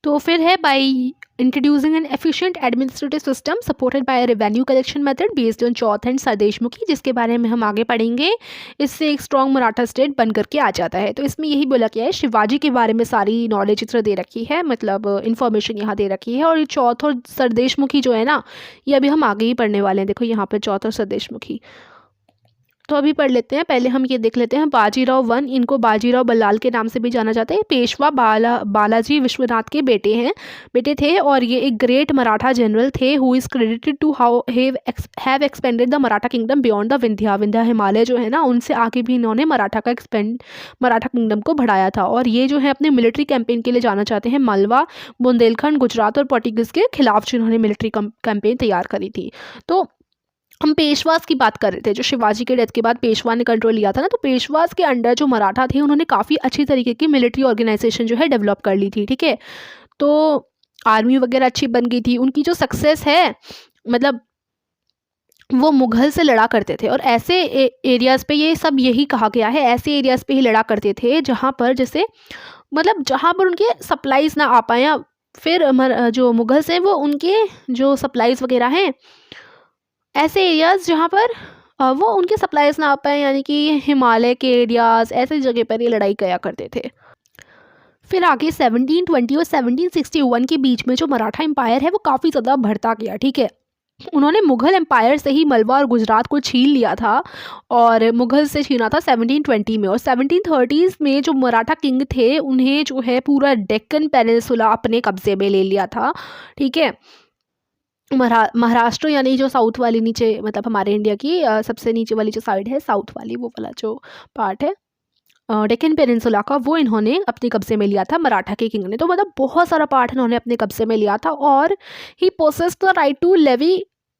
[SPEAKER 1] तो फिर है by introducing N efficient administrative system supported by revenue collection method based on Chauth and sardeshmukhi, जिसके बारे में हम आगे पढ़ेंगे। इससे एक स्ट्रॉन्ग मराठा स्टेट बन करके आ जाता है। तो इसमें यही बोला गया है, शिवाजी के बारे में सारी नॉलेज इतना दे रखी है, मतलब इन्फॉर्मेशन यहाँ दे रखी है। और ये चौथ और सरदेशमुखी जो है ना, ये अभी हम आगे ही पढ़ने वाले हैं। देखो यहाँ पर चौथ और सरदेशमुखी तो अभी पढ़ लेते हैं। पहले हम ये देख लेते हैं बाजीराव वन, इनको बाजीराव बल्लाल के नाम से भी जाना जाता है। पेशवा बालाजी विश्वनाथ के बेटे थे और ये एक ग्रेट मराठा जनरल थे who is credited to have expanded the Maratha kingdom beyond the Vindhya Himalaya जो है ना, उनसे आगे भी इन्होंने मराठा किंगडम को बढ़ाया था। और ये जो है अपने मिलिट्री कैंपेन के लिए जाना चाहते हैं। मालवा, बुंदेलखंड, गुजरात और पोर्टुगीज के खिलाफ जो इन्होंने मिलिट्री कैंपेन तैयार करी थी। तो हम पेशवास की बात कर रहे थे, जो शिवाजी के डेथ के बाद पेशवा ने कंट्रोल लिया था ना, तो पेशवास के अंडर जो मराठा थे उन्होंने काफ़ी अच्छी तरीके की मिलिट्री ऑर्गेनाइजेशन जो है डेवलप कर ली थी। ठीक है, तो आर्मी वगैरह अच्छी बन गई थी। उनकी जो सक्सेस है, मतलब वो मुग़ल से लड़ा करते थे और ऐसे एरियाज़ पे, ये सब यही कहा गया है, ऐसे एरियाज़ पे ही लड़ा करते थे जहाँ पर जैसे मतलब जहाँ पर उनके सप्लाईज़ ना आ पाए, या फिर जो मुग़ल्स हैं वो उनके जो सप्लाईज़ वगैरह हैं, ऐसे एरियाज़ जहाँ पर वो उनके सप्लाईज़ ना आ पाए, यानी कि हिमालय के एरियाज़, ऐसी जगह पर ये लड़ाई किया करते थे। फिर आगे 1720 और 1761 के बीच में जो मराठा एम्पायर है वो काफ़ी ज़्यादा बढ़ता गया। ठीक है, उन्होंने मुग़ल एम्पायर से ही मलवा और गुजरात को छीन लिया था, और मुग़ल से छीना था 1720 में। और 1730s में जो मराठा किंग थे उन्हें जो है पूरा डेक्कन पेनिनसुला अपने कब्ज़े में ले लिया था। ठीक है, महाराष्ट्र यानी जो साउथ वाली नीचे, मतलब हमारे इंडिया की सबसे नीचे वाली जो साइड है, साउथ वाली, वो वाला जो पार्ट है डेक्कन पेनिनसुला का, वो इन्होंने अपने कब्जे में लिया था मराठा के किंग ने। तो मतलब बहुत सारा पार्ट इन्होंने अपने कब्जे में लिया था। और he possessed the right to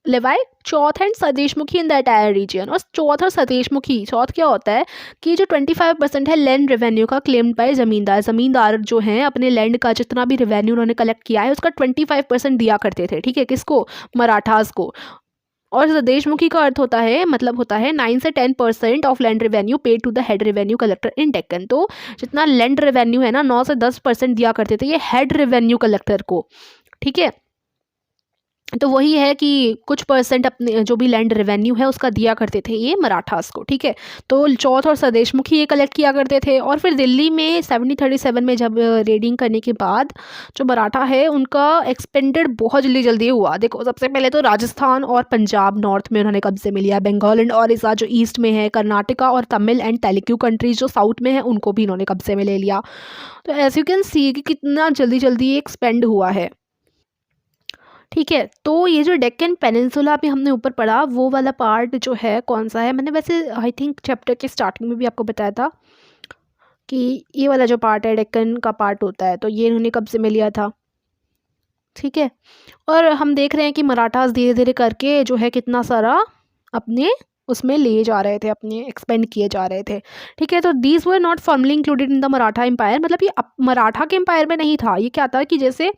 [SPEAKER 1] levy chauth and sardeshmukhi in the entire region. और चौथ और सरदेशमुखी, चौथ क्या होता है कि जो 25% है लैंड रेवेन्यू का क्लेम्ड बाय ज़मींदार जो हैं अपने लैंड का जितना भी रेवेन्यू उन्होंने कलेक्ट किया है उसका 25% दिया करते थे। ठीक है, किसको? मराठास को। और सरदेशमुखी का अर्थ होता है, मतलब होता है 9 से 10% of land revenue paid to the head revenue collector in Deccan. तो जितना लैंड रेवेन्यू है ना, 9 से 10% दिया करते थे ये हेड रेवेन्यू कलेक्टर को। ठीक है, तो वही है कि कुछ परसेंट अपने जो भी लैंड रेवेन्यू है उसका दिया करते थे ये मराठास को। ठीक है, तो चौथ और सरदेशमुखी ये कलेक्ट किया करते थे। और फिर दिल्ली में 1737 में जब रेडिंग करने के बाद जो मराठा है उनका एक्सपेंडेड बहुत जल्दी हुआ। देखो, सबसे पहले तो राजस्थान और पंजाब नॉर्थ में उन्होंने कब्जे में लिया, बंगाल एंड ओडिशा जो ईस्ट में है, कर्नाटका और तमिल एंड तेलुगु कंट्रीज जो साउथ में है उनको भी इन्होंने कब्जे में ले लिया। तो एज यू कैन सी कि कितना जल्दी ये एक्सपेंड हुआ है। ठीक है, तो ये जो डेक्कन पेनिनसुला भी हमने ऊपर पढ़ा, वो वाला पार्ट जो है कौन सा है, मैंने वैसे आई थिंक चैप्टर के स्टार्टिंग में भी आपको बताया था कि ये वाला जो पार्ट है डेक्कन का पार्ट होता है, तो ये इन्होंने कब्जे में लिया था। ठीक है, और हम देख रहे हैं कि मराठास धीरे धीरे करके जो है कितना सारा अपने उसमें लिए जा रहे थे, अपने एक्सपेंड किए जा रहे थे। ठीक है, तो these were not formally included in the Maratha empire, मतलब ये मराठा के एम्पायर में नहीं था। ये क्या था कि जैसे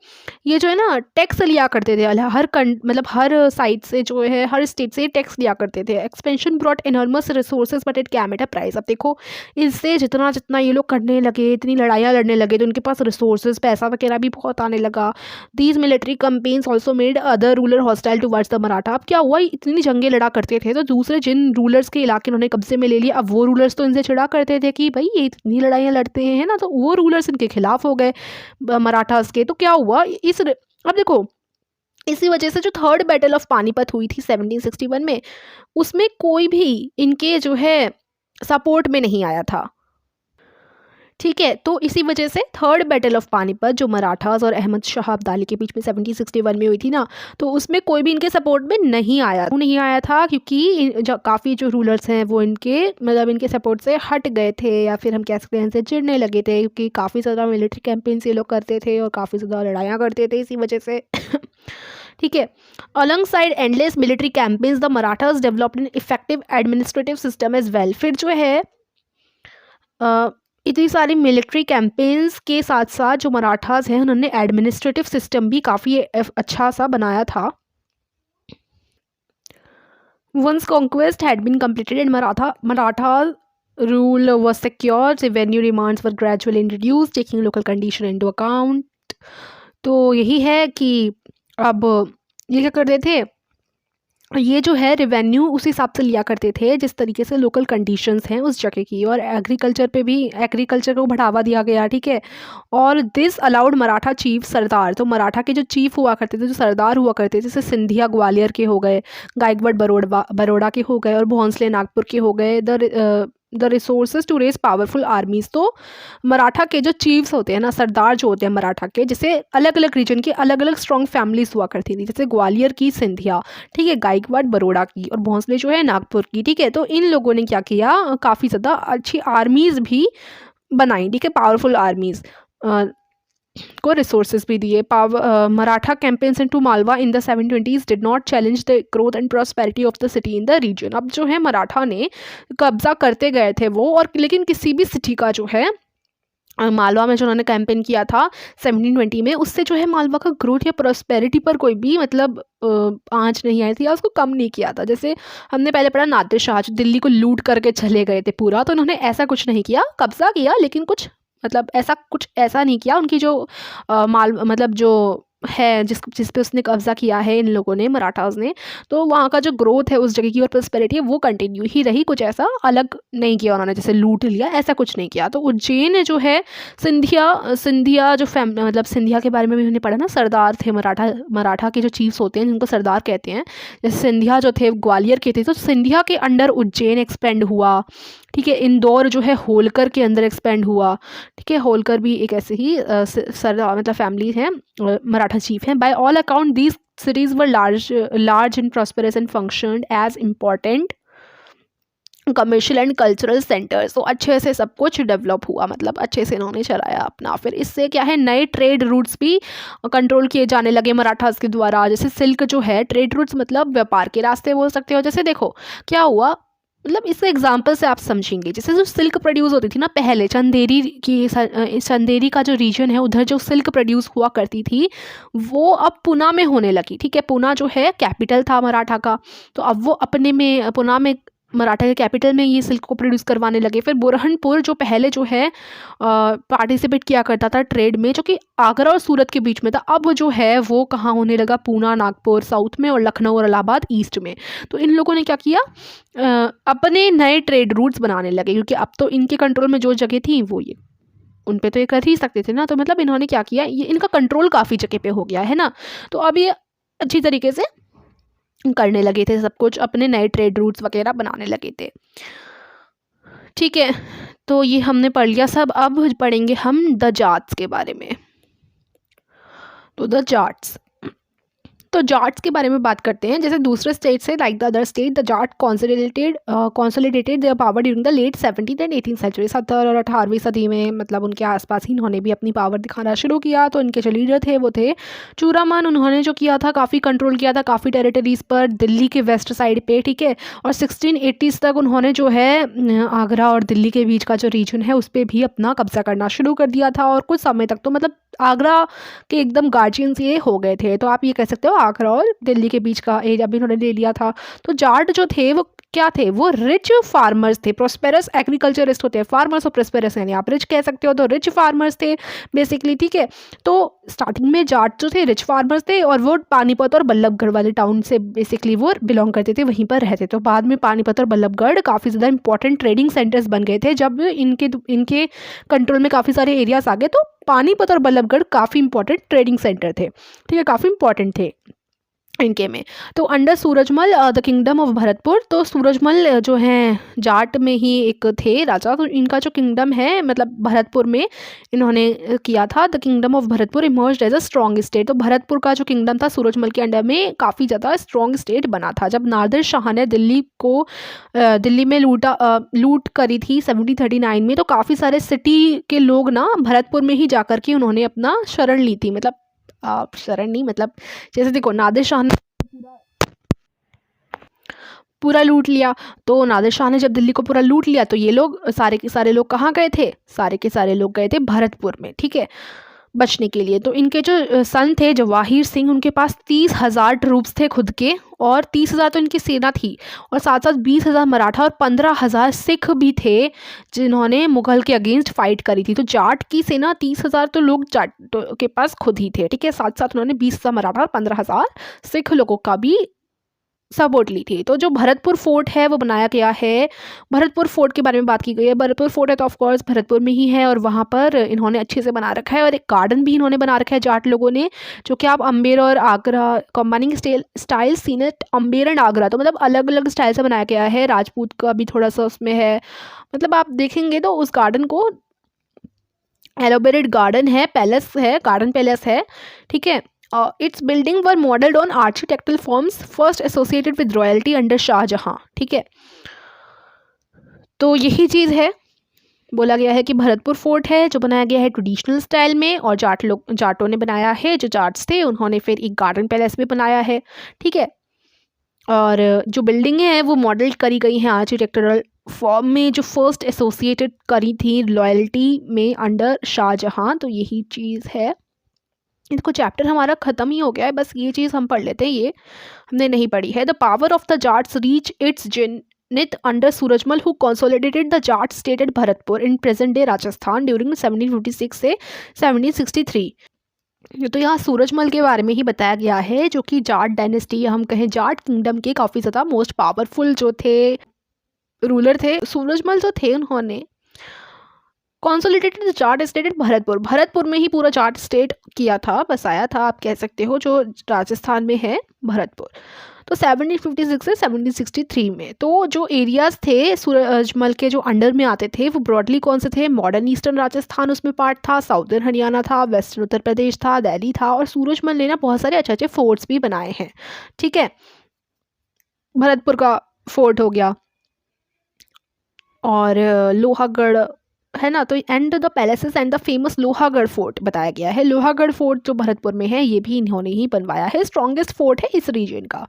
[SPEAKER 1] ये जो है ना टैक्स लिया करते थे मतलब हर साइड से जो है, हर स्टेट से टैक्स लिया करते थे। Expansion brought enormous resources but it came at a price. अब देखो, इससे जितना ये लोग करने लगे, इतनी लड़ाइयाँ लड़ने लगे, तो उनके पास रिसोर्सेज, पैसा वगैरह भी बहुत आने लगा। These military campaigns also made other ruler hostile towards the Maratha. अब क्या हुआ, इतनी जंगें लड़ा करते थे तो दूसरे जिन रूलर्स के इलाके उन्होंने कब्जे में ले लिया, अब वो रूलर्स तो इनसे चिढ़ा करते थे कि भाई ये इतनी लड़ाइयाँ लड़ते हैं ना, तो वो रूलर्स इनके खिलाफ हो गए मराठास के। तो क्या हुआ अब देखो, इसी वजह से जो थर्ड बैटल ऑफ पानीपत हुई थी 1761 में, उसमें कोई भी इनके जो है सपोर्ट में नहीं आया था। ठीक है, तो इसी वजह से थर्ड बैटल ऑफ पानीपत जो मराठास और अहमद शाह अब्दाली के बीच में 1761 में हुई थी ना, तो उसमें कोई भी इनके सपोर्ट में नहीं आया था क्योंकि काफ़ी जो रूलर्स हैं वो इनके मतलब इनके सपोर्ट से हट गए थे, या फिर हम कह सकते हैं इनसे चिढ़ने लगे थे, क्योंकि काफ़ी ज़्यादा मिलिट्री कैंपेन्स ये लोग करते थे और काफ़ी ज़्यादा लड़ाइयाँ करते थे इसी वजह से। ठीक है, alongside endless military campaigns the Marathas developed an effective administrative system as well. फिर जो है इतनी सारी मिलिट्री कैंपेन्स के साथ साथ जो मराठास हैं उन्होंने एडमिनिस्ट्रेटिव सिस्टम भी काफ़ी अच्छा सा बनाया था। Once conquest had been completed and Maratha rule was secure, revenue demands were gradually introduced, taking local condition into account. तो यही है कि अब ये क्या करते थे, ये जो है रेवेन्यू उस हिसाब से लिया करते थे जिस तरीके से लोकल कंडीशंस हैं उस जगह की, और एग्रीकल्चर पे भी एग्रीकल्चर को बढ़ावा दिया गया, ठीक है। और दिस अलाउड मराठा चीफ सरदार, तो मराठा के जो चीफ हुआ करते थे, जो सरदार हुआ करते थे, जैसे सिंधिया ग्वालियर के हो गए, गायकवाड़ बरोड़ा के हो गए, और भोंसले नागपुर के हो गए, the resources to raise powerful armies. तो मराठा के जो चीफ्स होते हैं ना, सरदार जो होते हैं मराठा के, जैसे अलग अलग रीजन की अलग अलग स्ट्रॉन्ग फैमिलीज हुआ करती थी, जैसे ग्वालियर की सिंधिया, ठीक है, गायकवाड़ बरोड़ा की, और भोंसले जो है नागपुर की, ठीक है। तो इन लोगों ने क्या किया, काफ़ी ज़्यादा अच्छी आर्मीज़ भी बनाई, ठीक है, पावरफुल आर्मीज़ को रिसोर्सेज भी दिए। Maratha campaigns into Malwa in the 720s did not challenge the growth and prosperity of the city in the region. अब जो है मराठा ने कब्जा करते गए थे वो, और लेकिन किसी भी सिटी का जो है मालवा में जो उन्होंने कैंपेन किया था 1720 में, उससे जो है मालवा का ग्रोथ या प्रॉस्पेरिटी पर कोई भी मतलब आंच नहीं आई थी, या उसको कम नहीं किया था। जैसे हमने पहले पढ़ा नादिर शाह जो दिल्ली को लूट करके चले गए थे पूरा, तो उन्होंने ऐसा कुछ नहीं किया, कब्जा किया, लेकिन कुछ ऐसा नहीं किया। उनकी जो मतलब जो है जिस पे उसने कब्जा किया है इन लोगों ने, मराठास ने, तो वहाँ का जो ग्रोथ है उस जगह की और प्रॉस्पेरिटी है वो कंटिन्यू ही रही, कुछ ऐसा अलग नहीं किया उन्होंने, जैसे लूट लिया ऐसा कुछ नहीं किया। तो उज्जैन जो है, सिंधिया जो मतलब सिंधिया के बारे में भी हमने पढ़ा ना, सरदार थे मराठा के जो चीफ्स होते हैं जिनको सरदार कहते हैं, जैसे सिंधिया जो थे ग्वालियर के थे, तो सिंधिया के अंडर उज्जैन एक्सपेंड हुआ, ठीक है। इंदौर जो है होलकर के अंदर एक्सपेंड हुआ, ठीक है। होलकर भी एक ऐसे ही सरदार मतलब फैमिली हैं, मराठा चीफ हैं। By all account these cities were large and prosperous and functioned as important commercial and cultural centres. तो अच्छे से सब कुछ डेवलप हुआ, मतलब अच्छे से इन्होंने चलाया अपना। फिर इससे क्या है, नए ट्रेड रूट्स भी कंट्रोल किए जाने लगे मराठास के द्वारा। जैसे सिल्क जो है, ट्रेड रूट्स मतलब व्यापार के रास्ते बोल सकते हो। जैसे देखो क्या हुआ, मतलब इस एग्जाम्पल से आप समझेंगे, जैसे जो सिल्क प्रोड्यूस होती थी ना पहले, चंदेरी का जो रीजन है उधर जो सिल्क प्रोड्यूस हुआ करती थी वो अब पूना में होने लगी, ठीक है। पूना जो है कैपिटल था मराठा का, तो अब वो अपने में पूना में मराठा के कैपिटल में ये सिल्क को प्रोड्यूस करवाने लगे। फिर बुरहानपुर जो पहले जो है पार्टिसिपेट किया करता था ट्रेड में, जो कि आगरा और सूरत के बीच में था, अब जो है वो कहाँ होने लगा, पूना नागपुर साउथ में, और लखनऊ और इलाहाबाद ईस्ट में। तो इन लोगों ने क्या किया, अपने नए ट्रेड रूट्स बनाने लगे, क्योंकि अब तो इनके कंट्रोल में जो जगह थी वो ये उन पे तो ये कर ही सकते थे ना। तो मतलब इन्होंने क्या किया, ये इनका कंट्रोल काफ़ी जगह पे हो गया है ना, तो अब ये अच्छी तरीके से करने लगे थे, सब कुछ अपने नए ट्रेड रूट्स वगैरह बनाने लगे थे, ठीक है। तो ये हमने पढ़ लिया सब। अब पढ़ेंगे हम द जाट्स के बारे में। तो द जाट्स, तो जाट्स के बारे में बात करते हैं। जैसे दूसरे स्टेट से, like the other state, the Jat consolidated their power during the late 17th and 18th century. 17 और 18वीं सदी में मतलब उनके आसपास ही इन्होंने भी अपनी पावर दिखाना शुरू किया। तो इनके जो लीडर थे वो थे चूरामान। उन्होंने जो किया था, काफ़ी कंट्रोल किया था काफ़ी टेरिटरीज़ पर, दिल्ली के वेस्ट साइड पे, ठीक है। और 1680s तक उन्होंने जो है आगरा और दिल्ली के बीच का जो रीजन है उस पर भी अपना कब्जा करना शुरू कर दिया था। और कुछ समय तक तो मतलब आगरा के एकदम गार्जियंस ये हो गए थे। तो आप ये कह सकते हो आगरा और दिल्ली के बीच का एरिया भी उन्होंने ले लिया था। तो जाट जो थे वो क्या थे, वो रिच फार्मर्स थे, प्रोस्पेरस एग्रीकल्चरिस्ट होते हैं, फार्मर्स और प्रोस्पेरस यानी आप रिच कह सकते हो, तो रिच फार्मर्स थे बेसिकली, ठीक है। तो स्टार्टिंग में जाट जो थे रिच फार्मर्स थे, और वो पानीपत और बल्लभगढ़ वाले टाउन से बेसिकली वो बिलोंग करते थे, वहीं पर रहते। तो बाद में पानीपत और बल्लभगढ़ काफ़ी ज़्यादा इंपॉर्टेंट ट्रेडिंग सेंटर्स बन गए थे जब इनके कंट्रोल में काफ़ी सारे एरियाज आ गए। तो पानीपत और बल्लभगढ़ काफ़ी इंपॉर्टेंट ट्रेडिंग सेंटर थे, ठीक है, काफ़ी इंपॉर्टेंट थे इनके में। तो under Surajmal the kingdom of Bharatpur, तो सूरजमल जो हैं जाट में ही एक थे राजा, तो इनका जो किंगडम है मतलब भरतपुर में इन्होंने किया था। The kingdom of Bharatpur emerged as a strong state. तो भरतपुर का जो किंगडम था सूरजमल के अंडर में काफ़ी ज़्यादा स्ट्रॉन्ग स्टेट बना था। जब नादिर शाह ने दिल्ली में लूट करी थी 1739 में, तो काफ़ी सारे सिटी के लोग ना भरतपुर में ही जाकर के उन्होंने अपना शरण ली थी, मतलब शरण नहीं, मतलब जैसे देखो नादिर शाह ने पूरा लूट लिया। तो नादिर शाह ने जब दिल्ली को पूरा लूट लिया तो ये लोग सारे के सारे लोग कहाँ गए थे, सारे के सारे लोग गए थे भरतपुर में, ठीक है। बचने के लिए। तो इनके जो सन थे जवाहिर सिंह, उनके पास 30,000 ट्रूप्स थे खुद के, और 30,000 तो इनकी सेना थी, और साथ साथ 20,000 मराठा और 15,000 सिख भी थे जिन्होंने मुगल के अगेंस्ट फाइट करी थी। तो जाट की सेना 30,000 तो लोग जाट के पास खुद ही थे, ठीक है। साथ साथ उन्होंने 20,000 मराठा और 15,000 सिख लोगों का भी सपोर्ट ली थी। तो जो भरतपुर फोर्ट है वो बनाया गया है, भरतपुर फोर्ट के बारे में बात की गई है। भरतपुर फोर्ट है तो ऑफकोर्स भरतपुर में ही है, और वहाँ पर इन्होंने अच्छे से बना रखा है, और एक गार्डन भी इन्होंने बना रखा है जाट लोगों ने, जो कि आप अम्बेर और Agra combining style seen at Amber and Agra, तो मतलब अलग अलग स्टाइल से बनाया गया है। राजपूत का भी थोड़ा सा उसमें है, मतलब आप देखेंगे तो उस गार्डन को एलोबरेट गार्डन है, पैलेस है, गार्डन पैलेस है, ठीक है। Its building were modelled on architectural forms first associated with royalty under Shah Jahan, ठीक है। तो यही चीज़ है, बोला गया है कि भरतपुर फोर्ट है जो बनाया गया है ट्रेडिशनल स्टाइल में, और जाटों ने बनाया है, जो जाट्स थे उन्होंने फिर एक गार्डन पैलेस भी बनाया है, ठीक है। और जो बिल्डिंगें हैं वो मॉडल करी गई हैं आर्किटेक्चरल फॉर्म में, जो फर्स्ट एसोसिएटेड करी थी लॉयल्टी में अंडर शाहजहां। तो यही चीज़ है। इसको चैप्टर हमारा ख़त्म ही हो गया है, बस ये चीज़ हम पढ़ लेते हैं, ये हमने नहीं पढ़ी है। The power of the Jats reach its zenith under Surajmal who consolidated the Jat state at Bharatpur in present day Rajasthan during 1756 से 1763। तो यहाँ सूरजमल के बारे में ही बताया गया है, जो कि जाट डायनेस्टी या हम कहें जाट किंगडम के काफ़ी ज़्यादा मोस्ट पावरफुल जो थे रूलर थे। सूरजमल जो थे उन्होंने consolidated Jat state at Bharatpur, Bharatpur में ही पूरा जाट स्टेट किया था, बसाया था आप कह सकते हो, जो राजस्थान में है भरतपुर। तो 1756 से 1763 में तो जो एरियाज़ थे सूरजमल के जो अंडर में आते थे वो ब्रॉडली कौन से थे? मॉडर्न ईस्टर्न राजस्थान उसमें पार्ट था, साउदर्न हरियाणा था, वेस्टर्न उत्तर प्रदेश था, दिल्ली था, और सूरजमल ने ना बहुत सारे अच्छे अच्छे फोर्ट्स भी बनाए हैं, ठीक है। भरतपुर का फोर्ट हो गया, और लोहागढ़ है ना, तो and the palaces and the famous Lohagarh fort बताया गया है। लोहागढ़ फोर्ट जो भरतपुर में है ये भी इन्होंने ही बनवाया है, स्ट्रॉन्गेस्ट फोर्ट है इस रीजन का,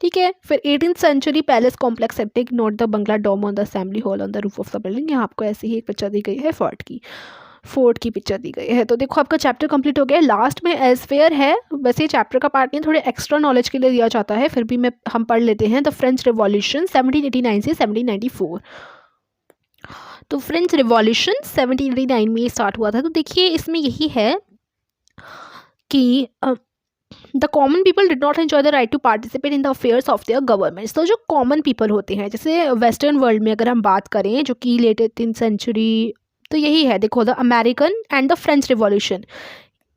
[SPEAKER 1] ठीक है। फिर 18th century palace complex attic note the Bangla dome on the assembly hall on the roof of the building. यहाँ आपको ऐसी ही एक पिक्चर दी गई है फोर्ट की पिक्चर दी गई है। तो देखो आपका चैप्टर कंप्लीट हो गया। लास्ट में एल्सवेयर है, वैसे ये चैप्टर का पार्ट नहीं, थोड़े एक्स्ट्रा नॉलेज के लिए दिया जाता है, फिर भी हम पढ़ लेते हैं। द फ्रेंच रिवॉल्यूशन 1789 से 1794। तो फ्रेंच रिवॉल्यूशन 1789 में स्टार्ट हुआ था। तो देखिए इसमें यही है कि the common people did not enjoy the right to participate in the affairs of their governments. तो जो कॉमन पीपल होते हैं, जैसे वेस्टर्न वर्ल्ड में अगर हम बात करें, जो कि लेट 18th सेंचुरी, तो यही है देखो, the American and the French revolution.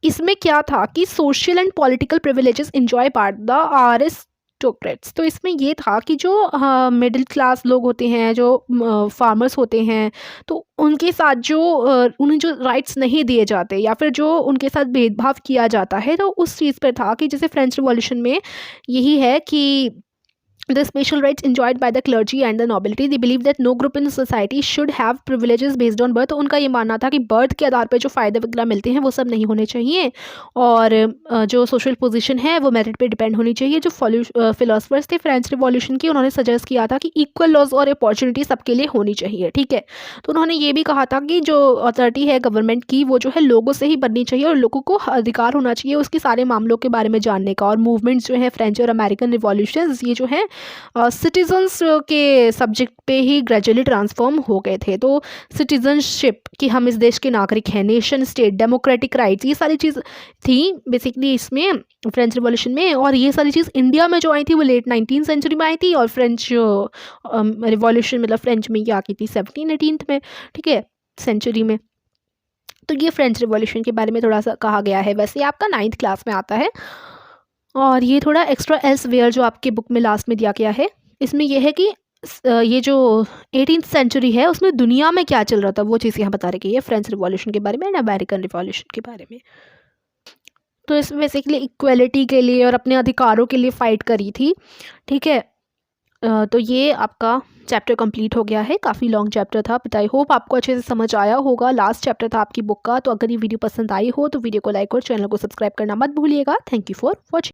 [SPEAKER 1] इसमें क्या था कि social and political privileges enjoy by the aristocrats. तो इसमें ये था कि जो मिडिल क्लास लोग होते हैं, जो फार्मर्स होते हैं, तो उनके साथ जो उन्हें जो राइट्स नहीं दिए जाते या फिर जो उनके साथ भेदभाव किया जाता है, तो उस चीज़ पर था कि जैसे फ्रेंच रिवॉल्यूशन में यही है कि the special rights enjoyed by the clergy and the nobility. They believe that no group in society should have privileges based on birth. तो उनका ये मानना था कि बर्थ के आधार पर जो फ़ायदे वगैरह मिलते हैं वो सब नहीं होने चाहिए, और जो सोशल पोजीशन है वो मेरिट पे डिपेंड होनी चाहिए। जो फिलोसफर्स थे फ्रेंच रिवॉल्यूशन की, उन्होंने सजेस्ट किया था कि इक्वल लॉज और अपॉर्चुनिटी सबके लिए होनी चाहिए, ठीक है। तो उन्होंने ये भी कहा था कि जो अथॉरिटी है गवर्नमेंट की वो जो है लोगों से ही बननी चाहिए, और लोगों को अधिकार होना चाहिए उसके सारे मामलों के बारे में जानने का। और मूवमेंट्स जो है फ्रेंच और अमेरिकन रिवॉल्यूशन, ये जो है सिटीजन्स के सब्जेक्ट पे ही ग्रेजुअली ट्रांसफॉर्म हो गए थे। तो सिटीजनशिप कि हम इस देश के नागरिक हैं, नेशन स्टेट, डेमोक्रेटिक राइट्स, ये सारी चीज़ थी बेसिकली इसमें फ्रेंच रिवॉल्यूशन में। और ये सारी चीज़ इंडिया में जो आई थी वो लेट 19th सेंचुरी में आई थी, और फ्रेंच रिवॉल्यूशन मतलब फ्रेंच में ये आ गई थी 1718 में, ठीक है, सेंचुरी में। तो ये फ्रेंच रिवॉल्यूशन के बारे में थोड़ा सा कहा गया है, वैसे आपका 9th क्लास में आता है। और ये थोड़ा एक्स्ट्रा एल्सवेयर जो आपके बुक में लास्ट में दिया गया है, इसमें यह है कि ये जो 18th सेंचुरी है उसमें दुनिया में क्या चल रहा था वो चीज़ यहाँ बता रही है फ्रेंच रिवॉल्यूशन के बारे में एंड अमेरिकन रिवॉल्यूशन के बारे में। तो इसमें बेसिकली इक्वलिटी के लिए और अपने अधिकारों के लिए फ़ाइट करी थी, ठीक है। तो ये आपका चैप्टर कंप्लीट हो गया है, काफ़ी लॉन्ग चैप्टर था, बट आई होप आपको अच्छे से समझ आया होगा। लास्ट चैप्टर था आपकी बुक का। तो अगर ये वीडियो पसंद आई हो तो वीडियो को लाइक और चैनल को सब्सक्राइब करना मत भूलिएगा। Thank you for watching.